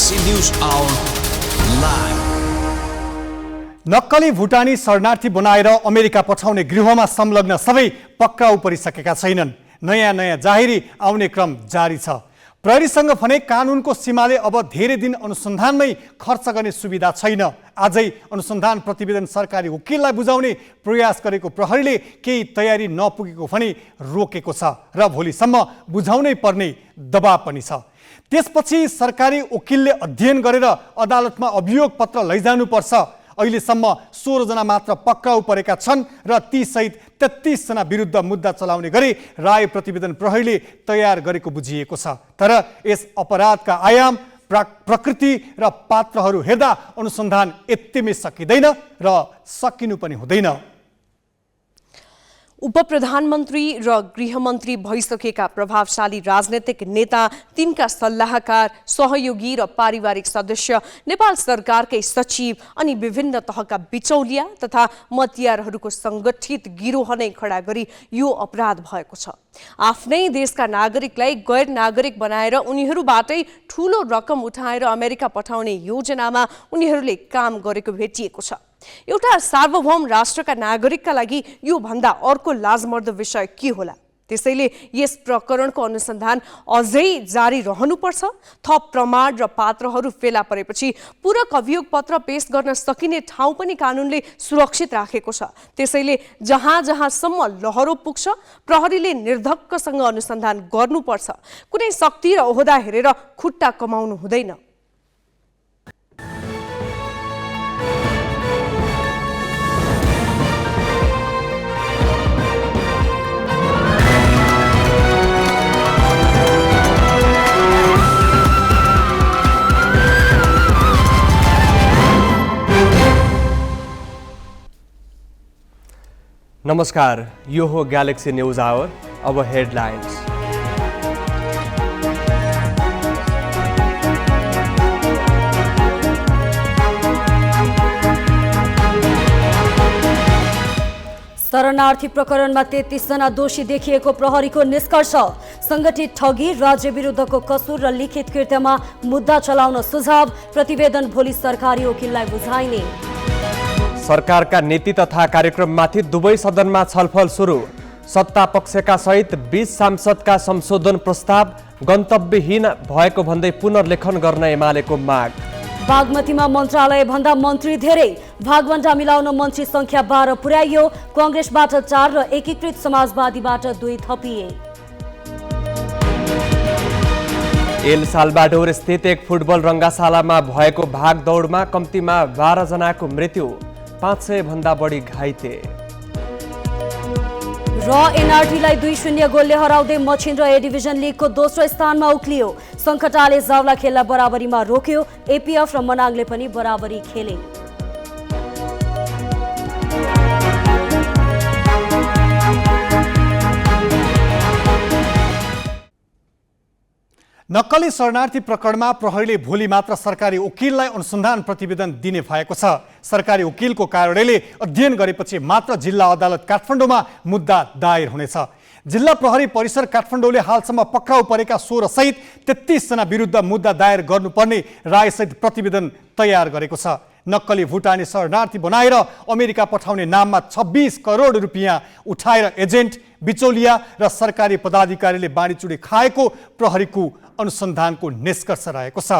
Galaxy News Hour live. नक्कली भुटानी शरणार्थी बनाएर अमेरिका पठाउने गृहमा संलग्न सबै पक्राउ परिसकेका छैनन्। नयाँ जाहेरी आउने क्रम जारी छ। प्रहरीसँग भने कानुनको सीमाले अब धेरै दिन अनुसन्धानमै खर्च गर्ने सुविधा छैन। आजै अनुसन्धान प्रतिवेदन सरकारी वकिललाई बुझाउने प्रयास गरेको प्रहरीले केही तयारी नपुगेको पनि रोकेको छ र भोलिसम्म बुझाउनै पर्ने दबाब पनि छ। त्यसपछि सरकारी वकिलले अध्ययन गरेर अदालतमा अभियोग पत्र लैजानुपर्छ। अहिलेसम्म 16 जना मात्र पक्राउ परेका छन् र ती सहित 33 जना विरुद्ध मुद्दा चलाउने गरी राय प्रतिवेदन प्रहरीले तयार गरेको बुझिएको छ। तर यस अपराधका आयाम, प्रकृति र पात्रहरू हेर्दा अनुसन्धान यतिमै सकिँदैन र सकिनु पनि हुँदैन। उपप्रधानमन्त्री र गृहमन्त्री भइसकेका प्रभावशाली राजनैतिक नेता, तिनका सल्लाहकार, सहयोगी र पारिवारिक सदस्य, नेपाल सरकारकै सचिव अनि विभिन्न तहका बिचौलिया तथा मतियारहरूको संगठित गिरोह नै खडा गरी यो अपराध भएको छ। आफ्नै देशका नागरिकलाई गैर नागरिक बनाएर उनीहरूबाटै ठूलो रकम उठाएर अमेरिका पठाउने योजनामा उनीहरूले काम गरेको भेटिएको छ। एउटा सार्वभौम राष्ट्रका नागरिकका लागि यो भन्दा अर्को लाजमर्दो विषय के होला? त्यसैले यस प्रकरणको अनुसन्धान अझै जारी रहनुपर्छ। थप प्रमाण र पात्रहरू फेला परेपछि पूरक अभियोग पत्र पेश गर्न सकिने ठाउँ पनि कानुनले सुरक्षित राखेको छ। त्यसैले जहाँसम्म लहरो पुग्छ, प्रहरीले निर्धक्कसँग अनुसन्धान गर्नुपर्छ। कुनै शक्ति र ओहदा हेरेर खुट्टा कमाउनु हुँदैन। नमस्कार, यो हो ग्यालेक्सी न्यूज आवर। अब हेडलाइन्स। शरणार्थी प्रकरणमा 33 जना दोषी देखिएको प्रहरीको निष्कर्ष। संगठित ठगी, राज्य विरुद्धको कसुर र लिखित कृत्यमा मुद्दा चलाउन सुझाव। प्रतिवेदन भोलि सरकारी वकिललाई बुझाइने। सरकारका नीति तथा कार्यक्रममाथि दुवै सदनमा छलफल सुरु। सत्ता पक्षका सहित 20 सांसदका संशोधन प्रस्ताव गन्तव्यहीन भएको भन्दै पुनर्लेखन गर्न एमालेको माग। बागमतीमा मन्त्रालय भन्दा मन्त्री धेरै, भागवण्डा मिलाउन मन्त्री संख्या 12 पुर्याइयो। कांग्रेसबाट 4 र एकीकृत समाजवादीबाट 2 थपिए। एल साल्भाडोर स्थित एक फुटबल रङ्गशालामा भएको भागदौडमा कम्तीमा 12 जनाको मृत्यु, 500 भन्दा बढी घाइते। र एनआरटीलाई 2-0 गोलले हराउँदै मछिन्द्र ए डिभिजन लिगको दोस्रो स्थानमा उक्लियो। सङ्कटाले जावला खेललाई बराबरीमा रोक्यो। एपीएफ र मनाङले पनि बराबरी खेले। नक्कली शरणार्थी प्रकरणमा प्रहरीले भोलि मात्र सरकारी वकिललाई अनुसन्धान प्रतिवेदन दिने भएको छ। सरकारी वकिलको कार्यालयले अध्ययन गरेपछि मात्र जिल्ला अदालत काठमाडौँमा मुद्दा दायर हुनेछ। जिल्ला प्रहरी परिसर काठमाडौँले हालसम्म पक्राउ परेका 16 सहित 33 जना विरुद्ध मुद्दा दायर गर्नुपर्ने रायसहित प्रतिवेदन तयार गरेको छ। नक्कली भुटानी शरणार्थी बनाएर अमेरिका पठाउने नाममा 26 करोड रुपियाँ उठाएर एजेन्ट, बिचौलिया र सरकारी पदाधिकारीले बाँडीचुँडी खाएको प्रहरीको अनुसन्धानको निष्कर्ष रहेको छ।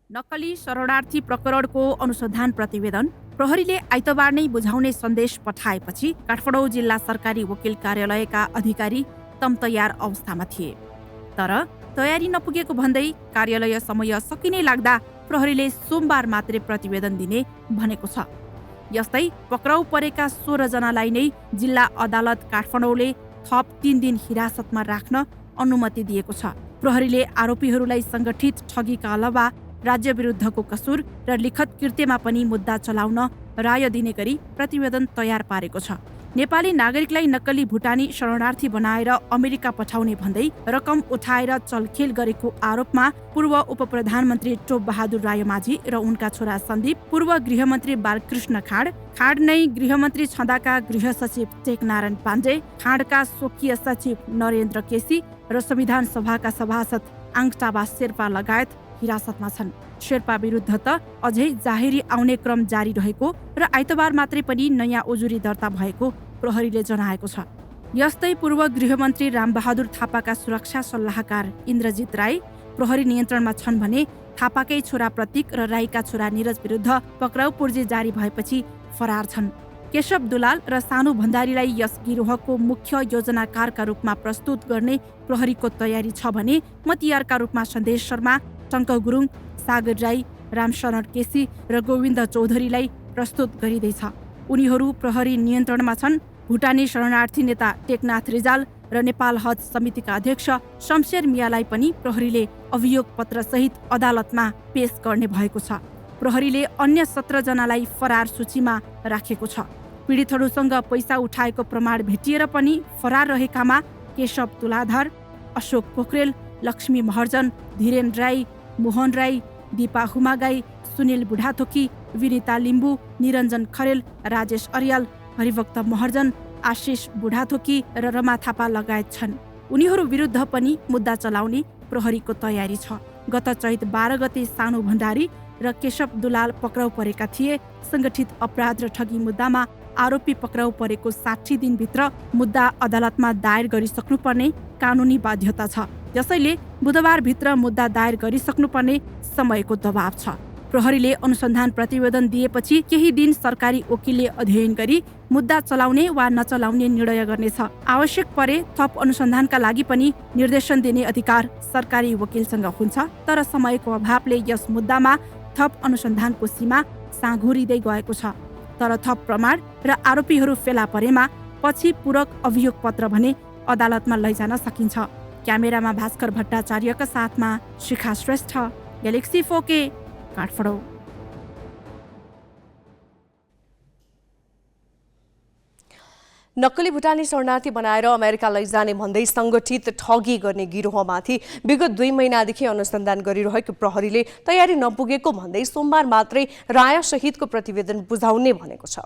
नक्कली शरणार्थी प्रकरणको अनुसन्धान प्रतिवेदन प्रहरीले आइतबार नै बुझाउने सन्देश पठाएपछि काठमाडौँ जिल्ला सरकारी वकिल कार्यालयका अधिकारी तमतयार अवस्थामा थिए। तर तयारी नपुगेको भन्दै कार्यालय समय सकिने लाग्दा प्रहरीले सोमबार मात्रै प्रतिवेदन दिने भनेको छ। यस्तै पक्राउ परेका 16 जनालाई नै जिल्ला अदालत काठमाडौँले थप 3 दिन हिरासतमा राख्न अनुमति दिएको छ। प्रहरीले आरोपीहरूलाई संगठित ठगीका अलावा राज्य विरुद्धको कसुर र लिखत कृत्यमा पनि मुद्दा चलाउन राय दिने गरी प्रतिवेदन तयार पारेको छ। नेपाली नागरिकलाई नक्कली भुटानी शरणार्थी बनाएर अमेरिका पठाउने भन्दै रकम उठाएर चलखेल गरेको आरोपमा पूर्व उपप्रधानमन्त्री टोप बहादुर रायमाझी र उनका छोरा सन्दीप, पूर्व गृहमन्त्री बालकृष्ण खाड नै गृहमन्त्री छँदाका गृह सचिव टेकनारायण पाण्डे, खाडका स्वकीय सचिव नरेन्द्र केसी र संविधान सभाका सभासद आङटाबा शेर्पा लगायत हिरासतमा छन्। शेर्पा विरुद्ध त अझै जाहेरी आउने क्रम जारी रहेको र आइतबार मात्रै पनि नयाँ उजुरी दर्ता भएको प्रहरीले जनाएको छ। यस्तै पूर्व गृहमन्त्री रामबहादुर थापाका सुरक्षा सल्लाहकार इन्द्रजित राई प्रहरी नियन्त्रणमा छन् भने थापाकै छोरा प्रतीक र राईका छोरा निरज विरुद्ध पक्राउ पूर्जी जारी भएपछि फरार छन्। केशव दुलाल र सानु भण्डारीलाई यस गिरोहको मुख्य योजनाकारका रूपमा प्रस्तुत गर्ने प्रहरीको तयारी छ भने मतियारका रूपमा सन्देश शर्मा, टङ्क गुरुङ, सागर राई, रामशरण केसी र गोविन्द चौधरीलाई प्रस्तुत गरिँदैछ। उनीहरू प्रहरी नियन्त्रणमा छन्। भुटानी शरणार्थी नेता टेकनाथ रिजाल र नेपाल हज समितिका अध्यक्ष शमशेर मियालाई पनि प्रहरीले अभियोग पत्र सहित अदालतमा पेश गर्ने भएको छ। प्रहरीले अन्य 17 जनालाई फरार सूचीमा राखेको छ। पीडितहरूसँग पैसा उठाएको प्रमाण भेटिएर पनि फरार रहेकामा केशव तुलाधर, अशोक पोखरेल, लक्ष्मी महर्जन, धीरेन राई, मोहन राई, दीपा हुमागाई, सुनिल बुढाथोकी, विनिता लिम्बू, निरञ्जन खरेल, राजेश अर्याल, हरिभक्त महर्जन, आशिष बुढाथोकी र रमा थापा लगायत छन्। उनीहरू विरुद्ध पनि मुद्दा चलाउने प्रहरीको तयारी छ। गत चैत 12 गते सानु भण्डारी र केशव दुलाल पक्राउ परेका थिए। संगठित अपराध र ठगी मुद्दामा आरोपी पक्राउ परेको 60 दिनभित्र मुद्दा अदालतमा दायर गरिसक्नुपर्ने कानुनी बाध्यता छ। यसैले बुधबारभित्र मुद्दा दायर गरिसक्नुपर्ने समयको दबाव छ। प्रहरीले अनुसन्धान प्रतिवेदन दिएपछि केही दिन सरकारी वकिलले अध्ययन गरी मुद्दा चलाउने वा नचलाउने निर्णय गर्नेछ। आवश्यक परे थप अनुसन्धानका लागि पनि निर्देशन दिने अधिकार सरकारी वकिलसँग हुन्छ। तर समयको अभावले यस मुद्दामा थप अनुसन्धानको सीमा साँघुरिँदै गएको छ। तर थप प्रमाण र आरोपीहरू फेला परेमा पछि पूरक अभियोग पत्र भने अदालतमा लैजान सकिन्छ। क्यामेरामा भास्कर भट्टाचार्यका साथमा शिखा श्रेष्ठ, ग्यालेक्सी 4K, काठमाडौँ। नक्कली भुटानी शरणार्थी बनाएर अमेरिका लैजाने भन्दै सङ्गठित ठगी गर्ने गिरोहमाथि विगत 2 महिनादेखि अनुसन्धान गरिरहेको प्रहरीले तयारी नपुगेको भन्दै सोमबार मात्रै राय सहितको प्रतिवेदन बुझाउने भनेको छ।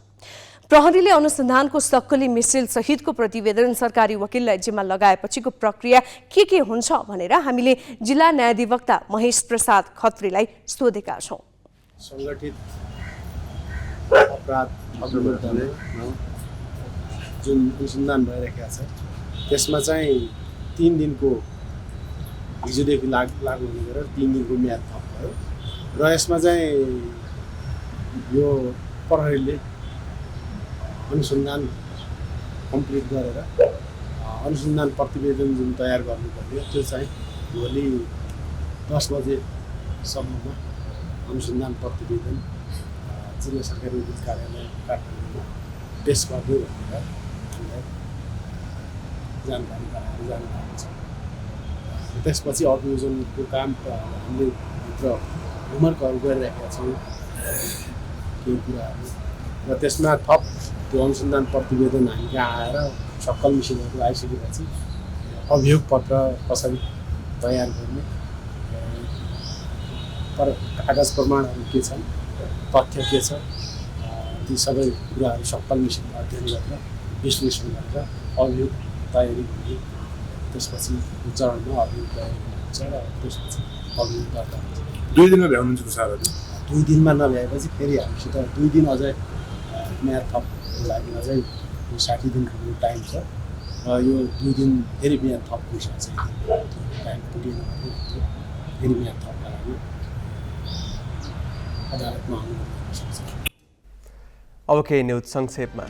प्रहरीले अनुसन्धानको सक्कली मिसिल सहितको प्रतिवेदन सरकारी वकिललाई जिम्मा लगाएपछिको प्रक्रिया के हुन्छ भनेर हामीले जिल्ला न्यायाधिवक्ता महेश प्रसाद खत्रीलाई सोधेका छौँ। सङ्गठित अपराध जुन अनुसन्धान भइरहेको छ त्यसमा चाहिँ 3 दिनको हिजोदेखि लागू हुने गरेर 3 दिनको म्याद थप भयो र यसमा चाहिँ यो प्रहरीले अनुसन्धान कम्प्लिट गरेर अनुसन्धान प्रतिवेदन जुन तयार गर्नुपर्ने त्यो चाहिँ भोलि 10 बजेसम्ममा अनुसन्धान प्रतिवेदन जिल्ला सरकारी वकिल कार्यालय काठमाडौँमा पेश गर्दै भनेर जानकारी गराएर जानुभएको छ। त्यसपछि अभियोजनको काम हामीले भित्र होमवर्कहरू गरिरहेका छौँ केही कुराहरू र त्यसमा थप त्यो अनुसन्धान प्रतिवेदन हामी कहाँ आएर सक्कल मिसिनहरू आइसकेपछि अभियोग पत्र कसरी तयार गर्ने, तर कागज प्रमाणहरू के छन्, तथ्य के छ, ती सबै कुराहरू सक्कल मिसिनमा अध्ययन गरेर विश्लेषण गरेर अभियोग तयारी गर्ने। त्यसपछि चरणमा अभियोग तयारी हुन्छ र त्यसपछि अभियोग दर्ता हुन्छ। 2 दिनमा भ्याउनुहुन्छ साराले? 2 दिनमा नभ्याएपछि फेरि हामीसित 2 दिन अझै म्याद थपको लागि अझै 60 दिनको टाइम छ र यो 2 दिन फेरि म्याद थप हुन्छ। टाइम पुगेन भने फेरि म्याद थपका लागि अदालतमा आउनु सक्छ। अब केही न्युज संक्षेपमा।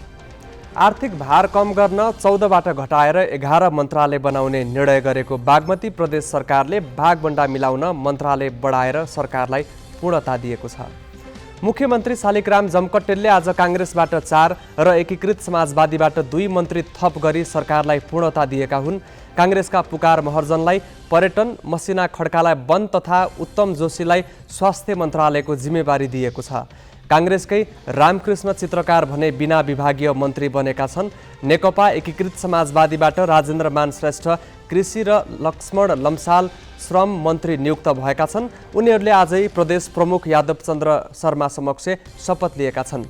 आर्थिक भार कम गर्न 14बाट घटाएर 11 मन्त्रालय बनाउने निर्णय गरेको बागमती प्रदेश सरकारले भागबण्डा मिलाउन मन्त्रालय बढाएर सरकारलाई पूर्णता दिएको छ। मुख्यमन्त्री शालिग्राम जमकट्टेलले आज काङ्ग्रेसबाट 4 र एकीकृत समाजवादीबाट 2 मन्त्री थप गरी सरकारलाई पूर्णता दिएका हुन्। काङ्ग्रेसका पुकार महर्जनलाई पर्यटन, मसिना खड्कालाई वन तथा उत्तम जोशीलाई स्वास्थ्य मन्त्रालयको जिम्मेवारी दिएको छ। काङ्ग्रेसकै रामकृष्ण चित्रकार भने बिना विभागीय मन्त्री बनेका छन्। नेकपा एकीकृत समाजवादीबाट राजेन्द्र मान श्रेष्ठ कृषि र लक्ष्मण लम्साल श्रम मन्त्री नियुक्त भएका छन्। उनीहरूले आजै प्रदेश प्रमुख यादव चन्द्र शर्मा समक्ष शपथ लिएका छन्।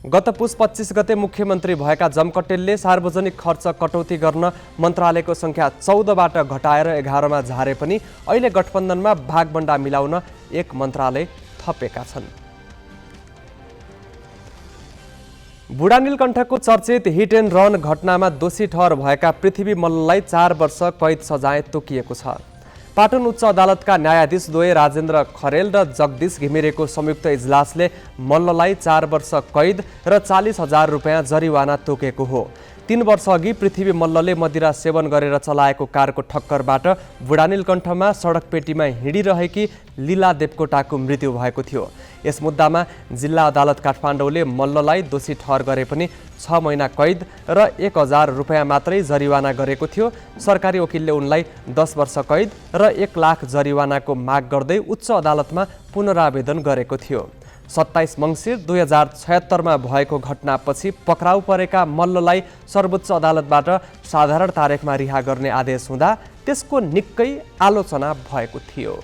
गत पुस 25 गते मुख्यमन्त्री भएका जमकटेलले सार्वजनिक खर्च कटौती गर्न मन्त्रालयको सङ्ख्या 14बाट घटाएर 11मा झारे पनि अहिले गठबन्धनमा भागबण्डा मिलाउन एक मन्त्रालय थपेका छन्। बुढा नीलकण्ठको चर्चित हिट एन्ड रन घटनामा दोषी ठहर भएका पृथ्वी मल्ललाई 4 वर्ष कैद सजाय तोकिएको छ। पाटन उच्च अदालतका न्यायाधीश द्वय राजेन्द्र खरेल र जगदीश घिमिरेको संयुक्त इजलासले मल्ललाई 4 वर्ष कैद र 40,000 रुपियाँ जरिवाना तोकेको हो। 3 वर्ष अघि पृथ्वी मल्लले मदिरा सेवन गरेर चलाएको कारको ठक्करबाट बुढा नीलकण्ठमा सडक पेटीमा हिँडिरहेकी लीला देवकोटाको मृत्यु भएको थियो। यस मुद्दामा जिल्ला अदालत काठमाडौँले मल्ललाई दोषी ठहर गरे पनि 6 महिना कैद र 1,000 रुपियाँ मात्रै जरिवाना गरेको थियो। सरकारी वकिलले उनलाई 10 वर्ष कैद र 1 लाख जरिवानाको माग गर्दै उच्च अदालतमा पुनरावेदन गरेको थियो। 27 मङ्सिर 2076मा भएको घटनापछि पक्राउ परेका मल्ललाई सर्वोच्च अदालतबाट साधारण तारिखमा रिहा गर्ने आदेश हुँदा त्यसको निकै आलोचना भएको थियो।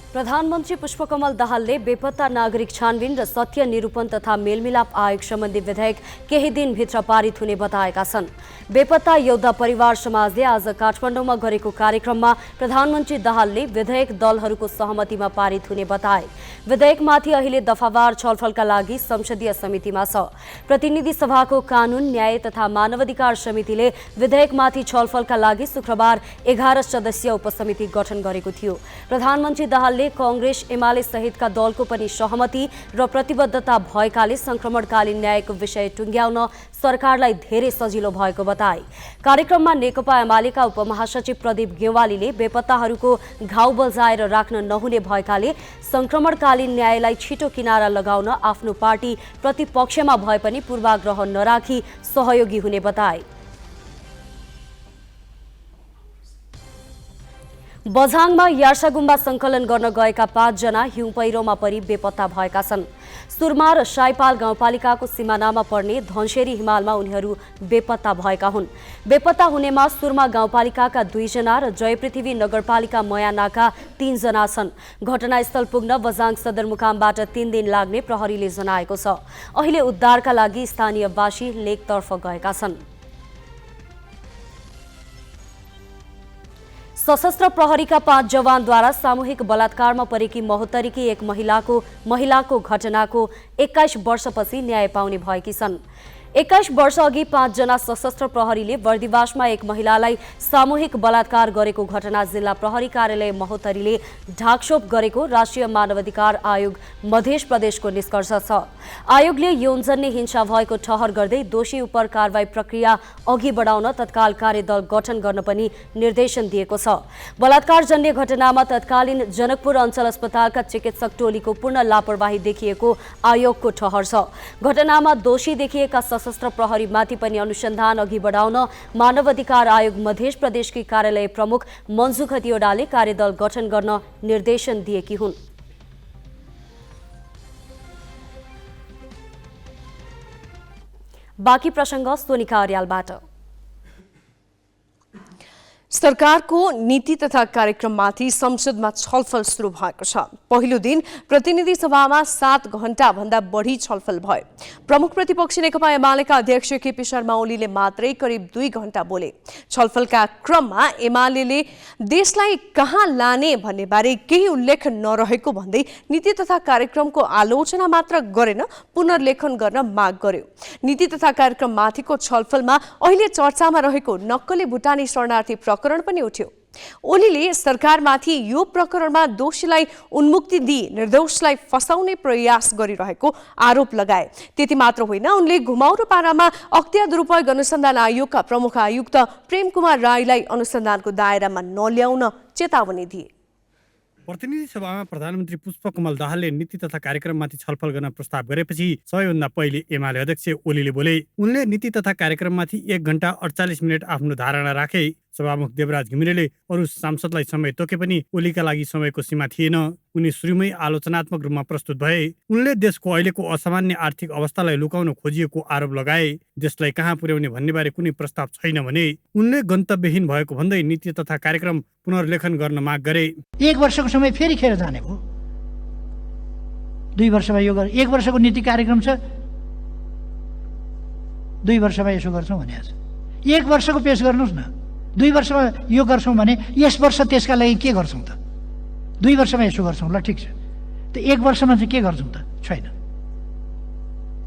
प्रधानमन्त्री पुष्पकमल दाहालले बेपत्ता नागरिक छानबिन र सत्य निरूपण तथा मेलमिलाप आयोग सम्बन्धी विधेयक केही दिनभित्र पारित हुने बताएका छन्। बेपत्ता योद्धा परिवार समाजले आज काठमाडौँमा गरेको कार्यक्रममा प्रधानमन्त्री दाहालले विधेयक दलहरूको सहमतिमा पारित हुने बताए। विधेयकमाथि अहिले दफावार छलफलका लागि संसदीय समितिमा छ। प्रतिनिधि सभाको कानुन, न्याय तथा मानवाधिकार समितिले विधेयकमाथि छलफलका लागि शुक्रबार 11 सदस्यीय उपसमिति गठन गरेको थियो। प्रधानमन्त्री दाहालले कांग्रेस, एमाले सहितका दलको पनि सहमति र प्रतिबद्धता भएकाले संक्रमणकालीन न्यायको विषय टुङ्ग्याउन सरकारलाई धेरै सजिलो भएको बताए। कार्यक्रममा नेकपा एमालेका उपमहासचिव प्रदीप गेवालीले बेपत्ताहरूको घाउ बजाएर राख्न नहुने भएकाले संक्रमणकालीन न्यायलाई छिटो किनारा लगाउन आफ्नो पार्टी प्रतिपक्षमा भए पनि पूर्वाग्रह नराखी सहयोगी हुने बताए। बझाङमा यार्सा गुम्बा सङ्कलन गर्न गएका 5 जना हिउँ पहिरोमा परि बेपत्ता भएका छन्। सुरमा र साइपाल गाउँपालिकाको सिमानामा पर्ने धनशेरी हिमालमा उनीहरू बेपत्ता भएका हुन्। बेपत्ता हुनेमा सुरमा गाउँपालिकाका 2 जना र जयपृथ्वी नगरपालिका मयानाका 3 जना छन्। घटनास्थल पुग्न बझाङ सदरमुकामबाट 3 दिन लाग्ने प्रहरीले जनाएको छ। अहिले उद्धारका लागि स्थानीयवासी लेकतर्फ गएका छन्। सशस्त्र प्रहरीका 5 जवानद्वारा सामूहिक बलात्कारमा परेकी महोत्तरीकी एक महिलाको घटनाको 21 वर्षपछि न्याय पाउने भएकी छन्। 21 वर्ष अघि 5 जना सशस्त्र प्रहरीले बर्दिवासमा एक महिलालाई सामूहिक बलात्कार गरेको घटना जिल्ला प्रहरी कार्यालय महोत्तरीले ढाकछोप गरेको राष्ट्रिय मानवाधिकार आयोग मध्य प्रदेशको निष्कर्ष छ। आयोगले यौनजन्य हिंसा भएको ठहर गर्दै दोषी उप कारबाही प्रक्रिया अघि बढाउन तत्काल कार्यदल गठन गर्न पनि निर्देशन दिएको छ। बलात्कारजन्य घटनामा तत्कालीन जनकपुर अञ्चल अस्पतालका चिकित्सक टोलीको पूर्ण लापरवाही देखिएको आयोगको ठहर छ। घटनामा दोषी देखिएका सशस्त्र प्रहरीमाथि पनि अनुसन्धान अघि बढाउन मानवाधिकार आयोग मध्य प्रदेशकी कार्यालय प्रमुख मन्जु खतिवड़ाले कार्यदल गठन गर्न निर्देशन दिएकी हुन्। बाँकी प्रसङ्ग सोनिका अर्यालबाट। सरकारको नीति तथा कार्यक्रममाथि संसदमा छलफल सुरु भएको छ। पहिलो दिन प्रतिनिधि सभामा 7 घण्टा भन्दा बढी छलफल भयो। प्रमुख प्रतिपक्षी नेकपा एमालेका अध्यक्ष केपी शर्मा ओलीले मात्रै करिब 2 घण्टा बोले। छलफलका क्रममा एमालेले देशलाई कहाँ लाने भन्ने बारे केही उल्लेख नरहेको भन्दै नीति तथा कार्यक्रमको आलोचना मात्र गरेन, पुनर्लेखन गर्न माग गर्यो। नीति तथा कार्यक्रममाथिको छलफलमा अहिले चर्चामा रहेको नक्कली भुटानी शरणार्थी प्रकरण पनि उठ्यो। ओलीले सरकारमाथि यो प्रकरणमा दोषीलाई उन्मुक्ति दिई निर्दोषलाई फसाउने प्रयास गरिरहेको आरोप लगाए। त्यति मात्र होइन, उनले घुमाउरो पारामा अख्तियार दुरुपयोग अनुसन्धान आयोगका प्रमुख आयुक्त प्रेम कुमार राईलाई अनुसन्धानको दायरामा नल्याउन चेतावनी दिए। प्रतिनिधि सभामा प्रधानमन्त्री पुष्पकमल दाहालले नीति तथा कार्यक्रममाथि छलफल गर्न प्रस्ताव गरेपछि सबैभन्दा पहिले एमाले अध्यक्ष ओलीले बोले। उनले नीति तथा कार्यक्रममाथि 1 घण्टा 48 मिनट आफ्नो धारणा राखे। सभामुख देवराज घिमिरेले अरू सांसदलाई समय तोके पनि ओलीका लागि समयको सीमा थिएन। उनी सुरुमै आलोचनात्मक रूपमा प्रस्तुत भए। उनले देशको अहिलेको असामान्य आर्थिक अवस्थालाई लुकाउन खोजिएको आरोप लगाए। देशलाई कहाँ पुर्याउने भन्ने बारे कुनै प्रस्ताव छैन भने उनले गन्तव्यहीन भएको भन्दै नीति तथा कार्यक्रम पुनर्लेखन गर्न माग गरे। 1 वर्षको समय फेरि खेर जाने भयो। 2 वर्षमा यो गर, 1 वर्षको नीति कार्यक्रम छ, 2 वर्षमा यसो गर्छौँ भने 1 वर्षको पेश गर्नुहोस् न। 2 वर्षमा यो गर्छौँ भने यस वर्ष त्यसका लागि के गर्छौँ त? 2 वर्षमा यसो गर्छौँ, ल ठिक छ। त 1 वर्षमा चाहिँ के गर्छौँ त? छैन।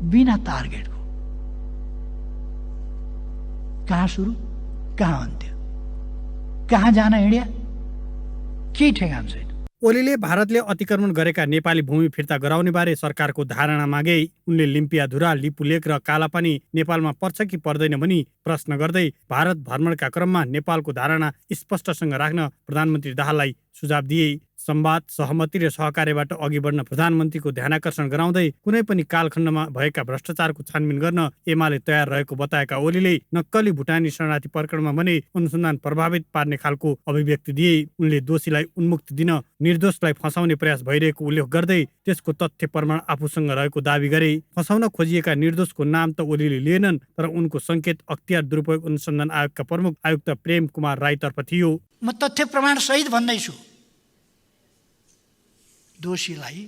बिना टार्गेटको कहाँ सुरु, कहाँ अन्त्य, कहाँ जान हिँड्या, केही ठेगान छैन। ओलीले भारतले अतिक्रमण गरेका नेपाली भूमि फिर्ता गराउने बारे सरकारको धारणा मागे। उनले लिम्पियाधुरा, लिपुलेक र कालापानी नेपालमा पर्छ कि पर्दैन भनी प्रश्न गर्दै भारत भ्रमणका क्रममा नेपालको धारणा स्पष्टसँग राख्न प्रधानमन्त्री दाहाललाई सुझाव दिए। संवाद, सहमति र सहकार्यबाट अघि बढ्न प्रधानमन्त्रीको ध्यानाकर्षण गराउँदै कुनै पनि कालखण्डमा भएका भ्रष्टाचारको छानबिन गर्न एमाले तयार रहेको बताएका ओलीले नक्कली भुटानी शरणार्थी प्रकरणमा भने अनुसन्धान प्रभावित पार्ने खालको अभिव्यक्ति दिए। उनले दोषीलाई उन्मुक्ति दिन निर्दोषलाई फसाउने प्रयास भइरहेको उल्लेख गर्दै त्यसको तथ्य प्रमाण आफूसँग रहेको दावी गरे। फसाउन खोजिएका निर्दोषको नाम त ओलीले लिएनन्, तर उनको संकेत अख्तियार दुरुपयोग अनुसन्धान आयोगका प्रमुख आयुक्त प्रेम कुमार राईतर्फ थियो। म तथ्य प्रमाण सहित भन्दैछु, दोषीलाई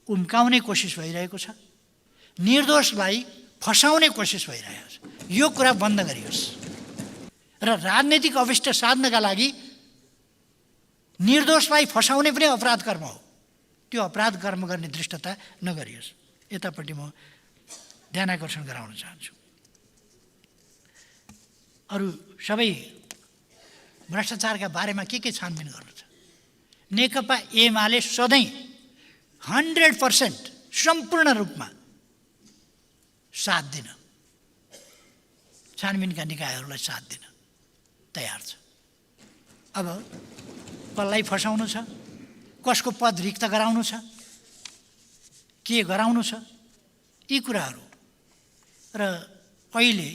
उम्काउने कोसिस भइरहेको छ, निर्दोषलाई फसाउने कोसिस भइरहेको छ। यो कुरा बन्द गरियोस् र राजनैतिक अभिष्ट साध्नका लागि निर्दोषलाई फसाउने पनि अपराध कर्म हो। त्यो अपराध कर्म गर्ने दृष्टता नगरियोस्। यतापट्टि म ध्यानाकर्षण गराउन चाहन्छु। अरू सबै भ्रष्टाचारका बारेमा के छानबिन गर्नु छ? नेकपा एमाले सधैँ 100% सम्पूर्ण रूपमा साथ दिन, छानबिनका निकायहरूलाई साथ दिन तयार छ। अब कसलाई फसाउनु छ, कसको पद रिक्त गराउनु छ, के गराउनु छ, यी कुराहरू र अहिले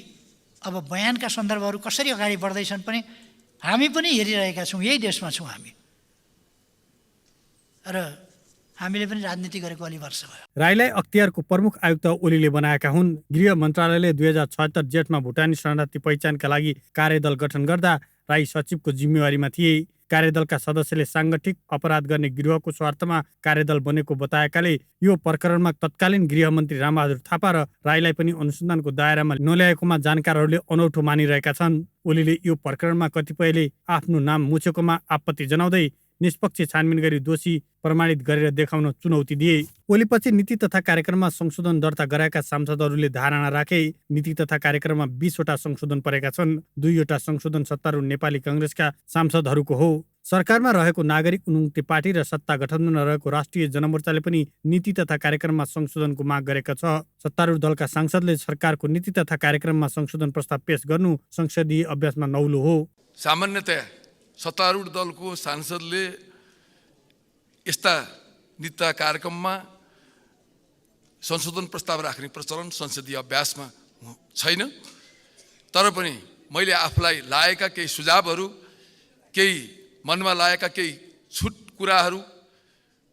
अब बयानका सन्दर्भहरू कसरी अगाडि बढ्दैछन् पनि हामी पनि हेरिरहेका छौँ। यही देशमा छौँ हामी र हामीले पनि राजनीति गरेको अलि वर्ष भयो। राईलाई अख्तियारको प्रमुख आयुक्त ओलीले बनाएका हुन्। गृह मन्त्रालयले 2076 जेठमा भुटानी शरणार्थी पहिचानका लागि कार्यदल गठन गर्दा राई सचिवको जिम्मेवारीमा थिए। कार्यदलका सदस्यले साङ्गठिक अपराध गर्ने गिरोहको स्वार्थमा कार्यदल बनेको बताएकाले यो प्रकरणमा तत्कालीन गृहमन्त्री रामबहादुर थापा र राईलाई पनि अनुसन्धानको दायरामा नल्याएकोमा जानकारहरूले अनौठो मानिरहेका छन्। ओलीले यो प्रकरणमा कतिपयले आफ्नो नाम मुछेकोमा आपत्ति जनाउँदै निष्पक्ष छानबिन गरी दोषी प्रमाणित गरेर देखाउन चुनौती दिए। ओलीपछि नीति तथा कार्यक्रममा संशोधन दर्ता गराएका सांसदहरूले धारणा राखे। नीति तथा कार्यक्रममा 20 वटा संशोधन परेका छन्। 2 वटा संशोधन सत्तारूढ नेपाली कांग्रेसका सांसदहरूको हो। सरकारमा रहेको नागरिक उन्मुक्ति पार्टी र सत्ता गठबन्धनमा रहेको राष्ट्रिय जनमोर्चाले पनि नीति तथा कार्यक्रममा संशोधनको माग गरेका छ। सत्तारूढ दलका सांसदले सरकारको नीति तथा कार्यक्रममा संशोधन प्रस्ताव पेश गर्नु संसदीय अभ्यासमा नौलो हो। सामान्यतया सत्तारूढ दलको सांसदले यस्ता नीति कार्यक्रममा संशोधन प्रस्ताव राख्ने प्रचलन संसदीय अभ्यासमा छैन। तर पनि मैले आफूलाई लागेका केही सुझावहरू, केही मनमा लागेका केही छुट कुराहरू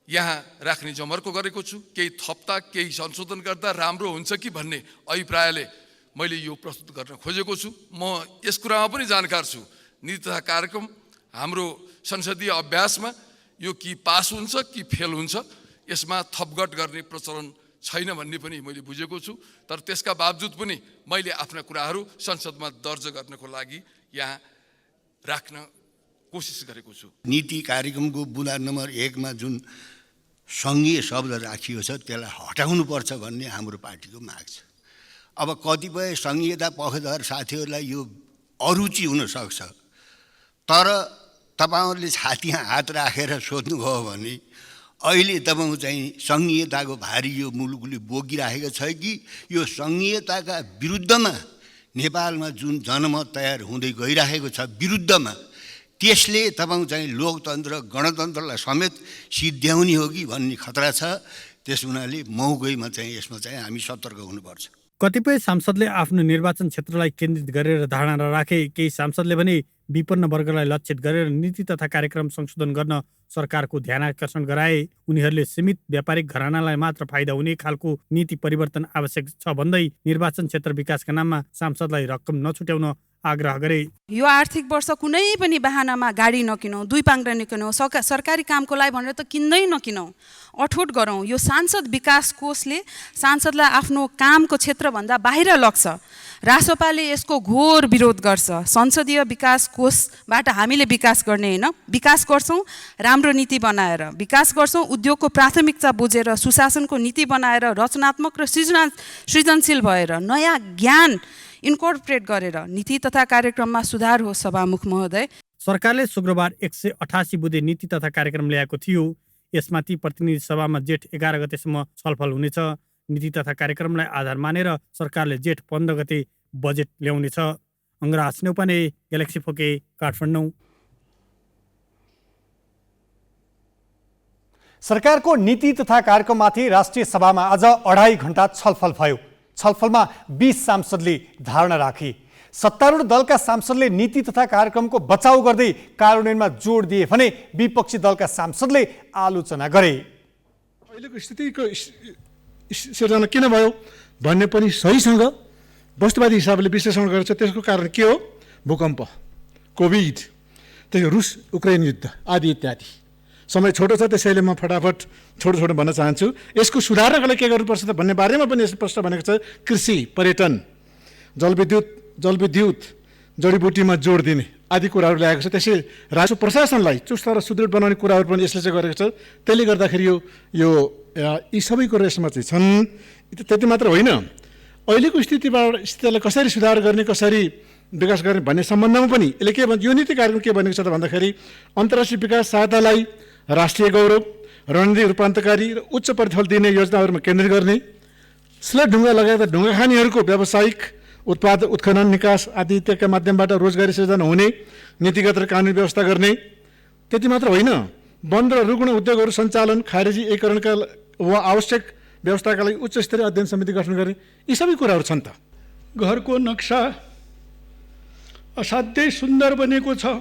यहाँ राख्ने जमर्को गरेको छु। केही थप्दा, केही संशोधन गर्दा राम्रो हुन्छ कि भन्ने अभिप्रायले मैले यो प्रस्तुत गर्न खोजेको छु। म यस कुरामा पनि जानकार छु। नीति तथा कार्यक्रम हाम्रो संसदीय अभ्यासमा यो कि पास हुन्छ कि फेल हुन्छ, यसमा थपघट गर्ने प्रचलन छैन भन्ने पनि मैले बुझेको छु। तर त्यसका बावजुद पनि मैले आफ्ना कुराहरू संसदमा दर्ज गर्नको लागि यहाँ राख्न कोसिस गरेको छु। नीति कार्यक्रमको बुँदा नम्बर 1 मा जुन सङ्घीय शब्द राखिएको छ त्यसलाई हटाउनुपर्छ भन्ने हाम्रो पार्टीको माग छ। अब कतिपय सङ्घीयता पक्षधर साथीहरूलाई यो अरुचि हुनसक्छ, तर तपाईँहरूले छातीमा हात राखेर सोध्नुभयो भने अहिले तपाईँको चाहिँ सङ्घीयताको भारी यो मुलुकले बोकिराखेको छ कि यो सङ्घीयताका विरुद्धमा नेपालमा जुन जनमत तयार हुँदै गइराखेको छ विरुद्धमा, त्यसले तपाईँको चाहिँ लोकतन्त्र गणतन्त्रलाई समेत सिद्ध्याउने हो कि भन्ने खतरा छ। त्यस हुनाले मौगैमा चाहिँ यसमा चाहिँ हामी सतर्क हुनुपर्छ। कतिपय सांसदले आफ्नो निर्वाचन क्षेत्रलाई केन्द्रित गरेर धारणा राखे। केही सांसदले भने विपन्न वर्गलाई लक्षित गरेर नीति तथा कार्यक्रम संशोधन गर्न सरकारको ध्यानाकर्षण गराए। उनीहरूले सीमित व्यापारिक घरानालाई मात्र फाइदा हुने खालको नीति परिवर्तन आवश्यक छ भन्दै निर्वाचन क्षेत्र विकासका नाममा सांसदलाई रकम नछुट्याउन आग्रह गरे। यो आर्थिक वर्ष कुनै पनि बहानामा गाडी नकिनौँ, 2 पाङ्ग्रा नकिनौँ, सरकारी कामको लागि भनेर त किन्दै नकिनौँ, अठोट गरौँ। यो सांसद विकास कोषले सांसदलाई आफ्नो कामको क्षेत्रभन्दा बाहिर लग्छ। रासोपाले यसको घोर विरोध गर्छ। संसदीय विकास कोषबाट हामीले विकास गर्ने होइन, विकास गर्छौँ राम्रो नीति बनाएर, विकास गर्छौँ उद्योगको प्राथमिकता बुझेर, सुशासनको नीति बनाएर, रचनात्मक र सृजनशील भएर, नयाँ ज्ञान इन्कर्पोरेट गरेर नीति तथा कार्यक्रममा सुधार हो। सभामुख महोदय, सरकारले शुक्रबार 188 बुँदे नीति तथा कार्यक्रम ल्याएको थियो। यसमाथि प्रतिनिधि सभामा जेठ 11 गतेसम्म छलफल हुनेछ। नीति तथा कार्यक्रमलाई आधार मानेर सरकारले जेठ 15 गते बजेट ल्याउनेछ। अङ्गराज नेउपाने, ग्यालेक्सी फोके, काठमाडौँ। सरकारको नीति तथा कार्यक्रममाथि राष्ट्रिय सभामा आज 2.5 घण्टा छलफल भयो। छलफलमा 20 सांसदले धारणा राखे। सत्तारूढ दलका सांसदले नीति तथा कार्यक्रमको बचाउ गर्दै कार्यान्वयनमा जोड दिए भने विपक्षी दलका सांसदले आलोचना गरे। अहिलेको स्थितिको सिर्जना किन भयो भन्ने पनि सहीसँग वस्तुवादी हिसाबले विश्लेषण गरेछ। त्यसको कारण के हो? भूकम्प, कोभिड, त्यो रुस उक्रेन युद्ध आदि इत्यादि। समय छोटो छ, त्यसैले म फटाफट छोटो भन्न चाहन्छु। यसको सुधार्नको लागि के गर्नुपर्छ त भन्ने बारेमा पनि यस्तो प्रश्न भनेको छ। कृषि, पर्यटन, जलविद्युत, जडीबुटीमा जोड दिने आदि कुराहरू ल्याएको छ। त्यसै राजस्व प्रशासनलाई चुस्त र सुदृढ बनाउने कुराहरू पनि यसले चाहिँ गरेको छ। त्यसले गर्दाखेरि यो यी सबै कुरो यसमा चाहिँ छन्। त्यति मात्र होइन, अहिलेको स्थितिलाई कसरी सुधार गर्ने, कसरी विकास गर्ने भन्ने सम्बन्धमा पनि यसले के भन्छ, यो नीति कार्यक्रम के भनेको छ त भन्दाखेरि अन्तर्राष्ट्रिय विकास सहायतालाई राष्ट्रिय गौरव, रणनीति रूपान्तरकारी र उच्च प्रतिफल दिने योजनाहरूमा केन्द्रित गर्ने, स्लेट ढुङ्गा लगायत ढुङ्गा खानीहरूको व्यावसायिक उत्खनन, निकास आदि इत्यादिका माध्यमबाट रोजगारी सृजना हुने नीतिगत र कानुनी व्यवस्था गर्ने। त्यति मात्र होइन, वन र रुग्ण उद्योगहरू सञ्चालन, खारेजी एकीकरणका वा आवश्यक व्यवस्थाका लागि उच्च स्तरीय अध्ययन समिति गठन गर्ने, यी सबै कुराहरू छन्। त घरको नक्सा असाध्यै सुन्दर बनेको छ।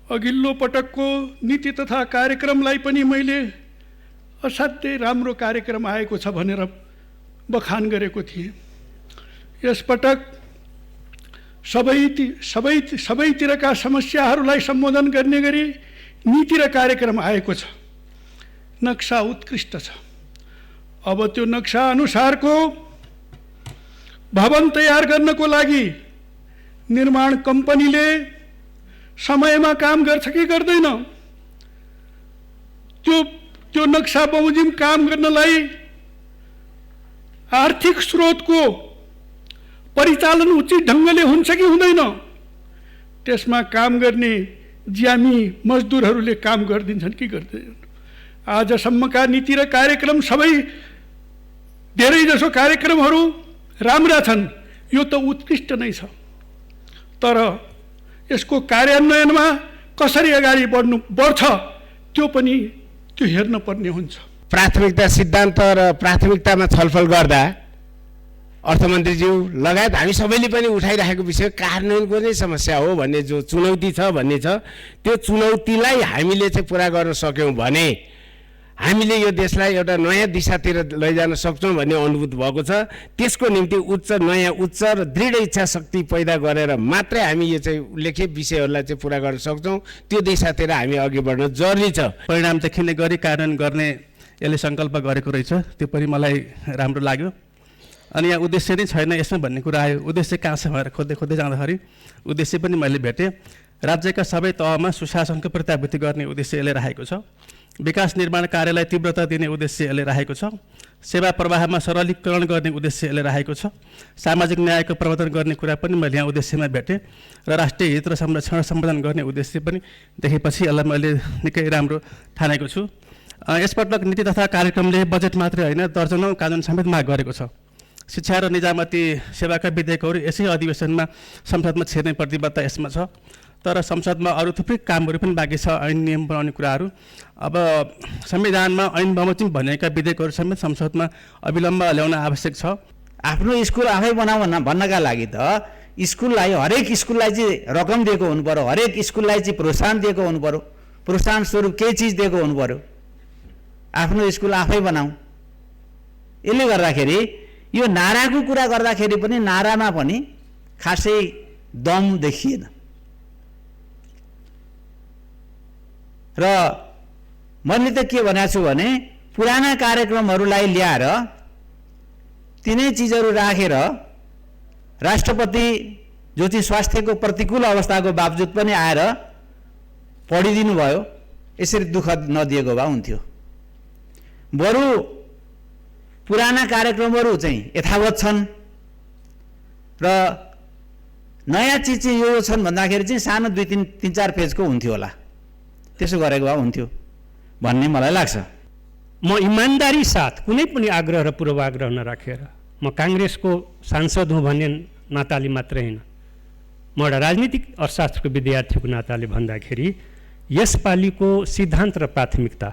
अघिल्लो पटकको नीति तथा कार्यक्रमलाई पनि मैले असाध्यै राम्रो कार्यक्रम आएको छ भनेर बखान गरेको थिएँ। यसपटक सबैतिरका समस्याहरूलाई सम्बोधन गर्ने गरी नीति र कार्यक्रम आएको छ। नक्सा उत्कृष्ट छ। अब त्यो नक्सा अनुसारको भवन तयार गर्नको लागि निर्माण कम्पनीले समयमा काम गर्छ कि गर्दैन, त्यो नक्सा बमोजिम काम गर्नलाई आर्थिक स्रोतको परिचालन उचित ढङ्गले हुन्छ कि हुँदैन, त्यसमा काम गर्ने ज्यामी मजदुरहरूले काम गरिदिन्छन् कि गर्दैनन्। आजसम्मका नीति र कार्यक्रम सबै धेरैजसो कार्यक्रमहरू राम्रा छन्, यो त उत्कृष्ट नै छ। तर यसको कार्यान्वयनमा कसरी अगाडि बढ्छ त्यो हेर्न पर्ने हुन्छ। प्राथमिकता सिद्धान्त र प्राथमिकतामा छलफल गर्दा अर्थमन्त्रीज्यू लगायत हामी सबैले पनि उठाइराखेको विषय कार्यान्वयनको नै समस्या हो भन्ने जो चुनौती छ भन्ने छ। त्यो चुनौतीलाई हामीले चाहिँ पुरा गर्न सक्यौँ भने हामीले यो देशलाई एउटा नयाँ दिशातिर लैजान सक्छौँ भन्ने अनुभूत भएको छ। त्यसको निम्ति नयाँ उच्च र दृढ इच्छा शक्ति पैदा गरेर मात्रै हामी यो चाहिँ उल्लेख्य विषयहरूलाई चाहिँ पुरा गर्न सक्छौँ। त्यो दिशातिर हामी अघि बढ्न जरुरी छ। परिणाम देखिने गरी कार्यान्वयन गर्ने यसले सङ्कल्प गरेको रहेछ, त्यो पनि मलाई राम्रो लाग्यो। अनि यहाँ उद्देश्य नै छैन यसमा भन्ने कुरा आयो। उद्देश्य कहाँ छ भनेर खोज्दै जाँदाखेरि उद्देश्य पनि मैले भेटेँ। राज्यका सबै तहमा सुशासनको प्रत्यावृत्ति गर्ने उद्देश्य यसले राखेको छ। विकास निर्माण कार्यलाई तीव्रता दिने उद्देश्य यसले राखेको छ। सेवा प्रवाहमा सरलीकरण गर्ने उद्देश्य यसले राखेको छ। सामाजिक न्यायको प्रवर्धन गर्ने कुरा पनि मैले यहाँ उद्देश्यमा भेटेँ र राष्ट्रिय हित र संरक्षण सम्वर्धन गर्ने उद्देश्य पनि देखेपछि यसलाई मैले निकै राम्रो ठानेको छु। यसपटक नीति तथा कार्यक्रमले बजेट मात्रै होइन दर्जनौँ कानुन समेत माग गरेको छ। शिक्षा र निजामती सेवाका विधेयकहरू यसै अधिवेशनमा संसदमा छिर्ने प्रतिबद्धता यसमा छ। तर संसदमा अरू थुप्रै कामहरू पनि बाँकी छ, ऐन नियम बनाउने कुराहरू। अब संविधानमा ऐन बमोजिम भनेका विधेयकहरू समेत संसदमा अविलम्ब ल्याउन आवश्यक छ। आफ्नो स्कुल आफै बनाऊ भन्नका लागि त स्कुललाई हरेक स्कुललाई चाहिँ रकम दिएको हुनु पर्यो, हरेक स्कुललाई चाहिँ प्रोत्साहन दिएको हुनु पर्यो, प्रोत्साहन स्वरूप केही चिज दिएको हुनु पर्यो। आफ्नो स्कुल आफै बनाऊ। यसले गर्दाखेरि यो नाराको कुरा गर्दाखेरि पनि नारामा पनि खासै दम देखिएन र मैले त के भनेको छु भने पुराना कार्यक्रमहरूलाई ल्याएर तिनै चिजहरू राखेर राष्ट्रपति जो चाहिँ स्वास्थ्यको प्रतिकूल अवस्थाको बावजुद पनि आएर पढिदिनु भयो, यसरी दुःख नदिएको भए हुन्थ्यो। बरु पुराना कार्यक्रमहरू चाहिँ यथावत छन् र नयाँ चिज चाहिँ यो छन् भन्दाखेरि चाहिँ सानो 2-3-4 पेजको हुन्थ्यो होला, त्यसो गरेको भए हुन्थ्यो भन्ने मलाई लाग्छ। म इमान्दारी साथ कुनै पनि आग्रह र पूर्वाग्रह नराखेर, म काङ्ग्रेसको सांसद हुँ भन्ने नाताले मात्रै होइन, म एउटा राजनीतिक अर्थशास्त्रको विद्यार्थीको नाताले भन्दाखेरि यसपालिको सिद्धान्त र प्राथमिकता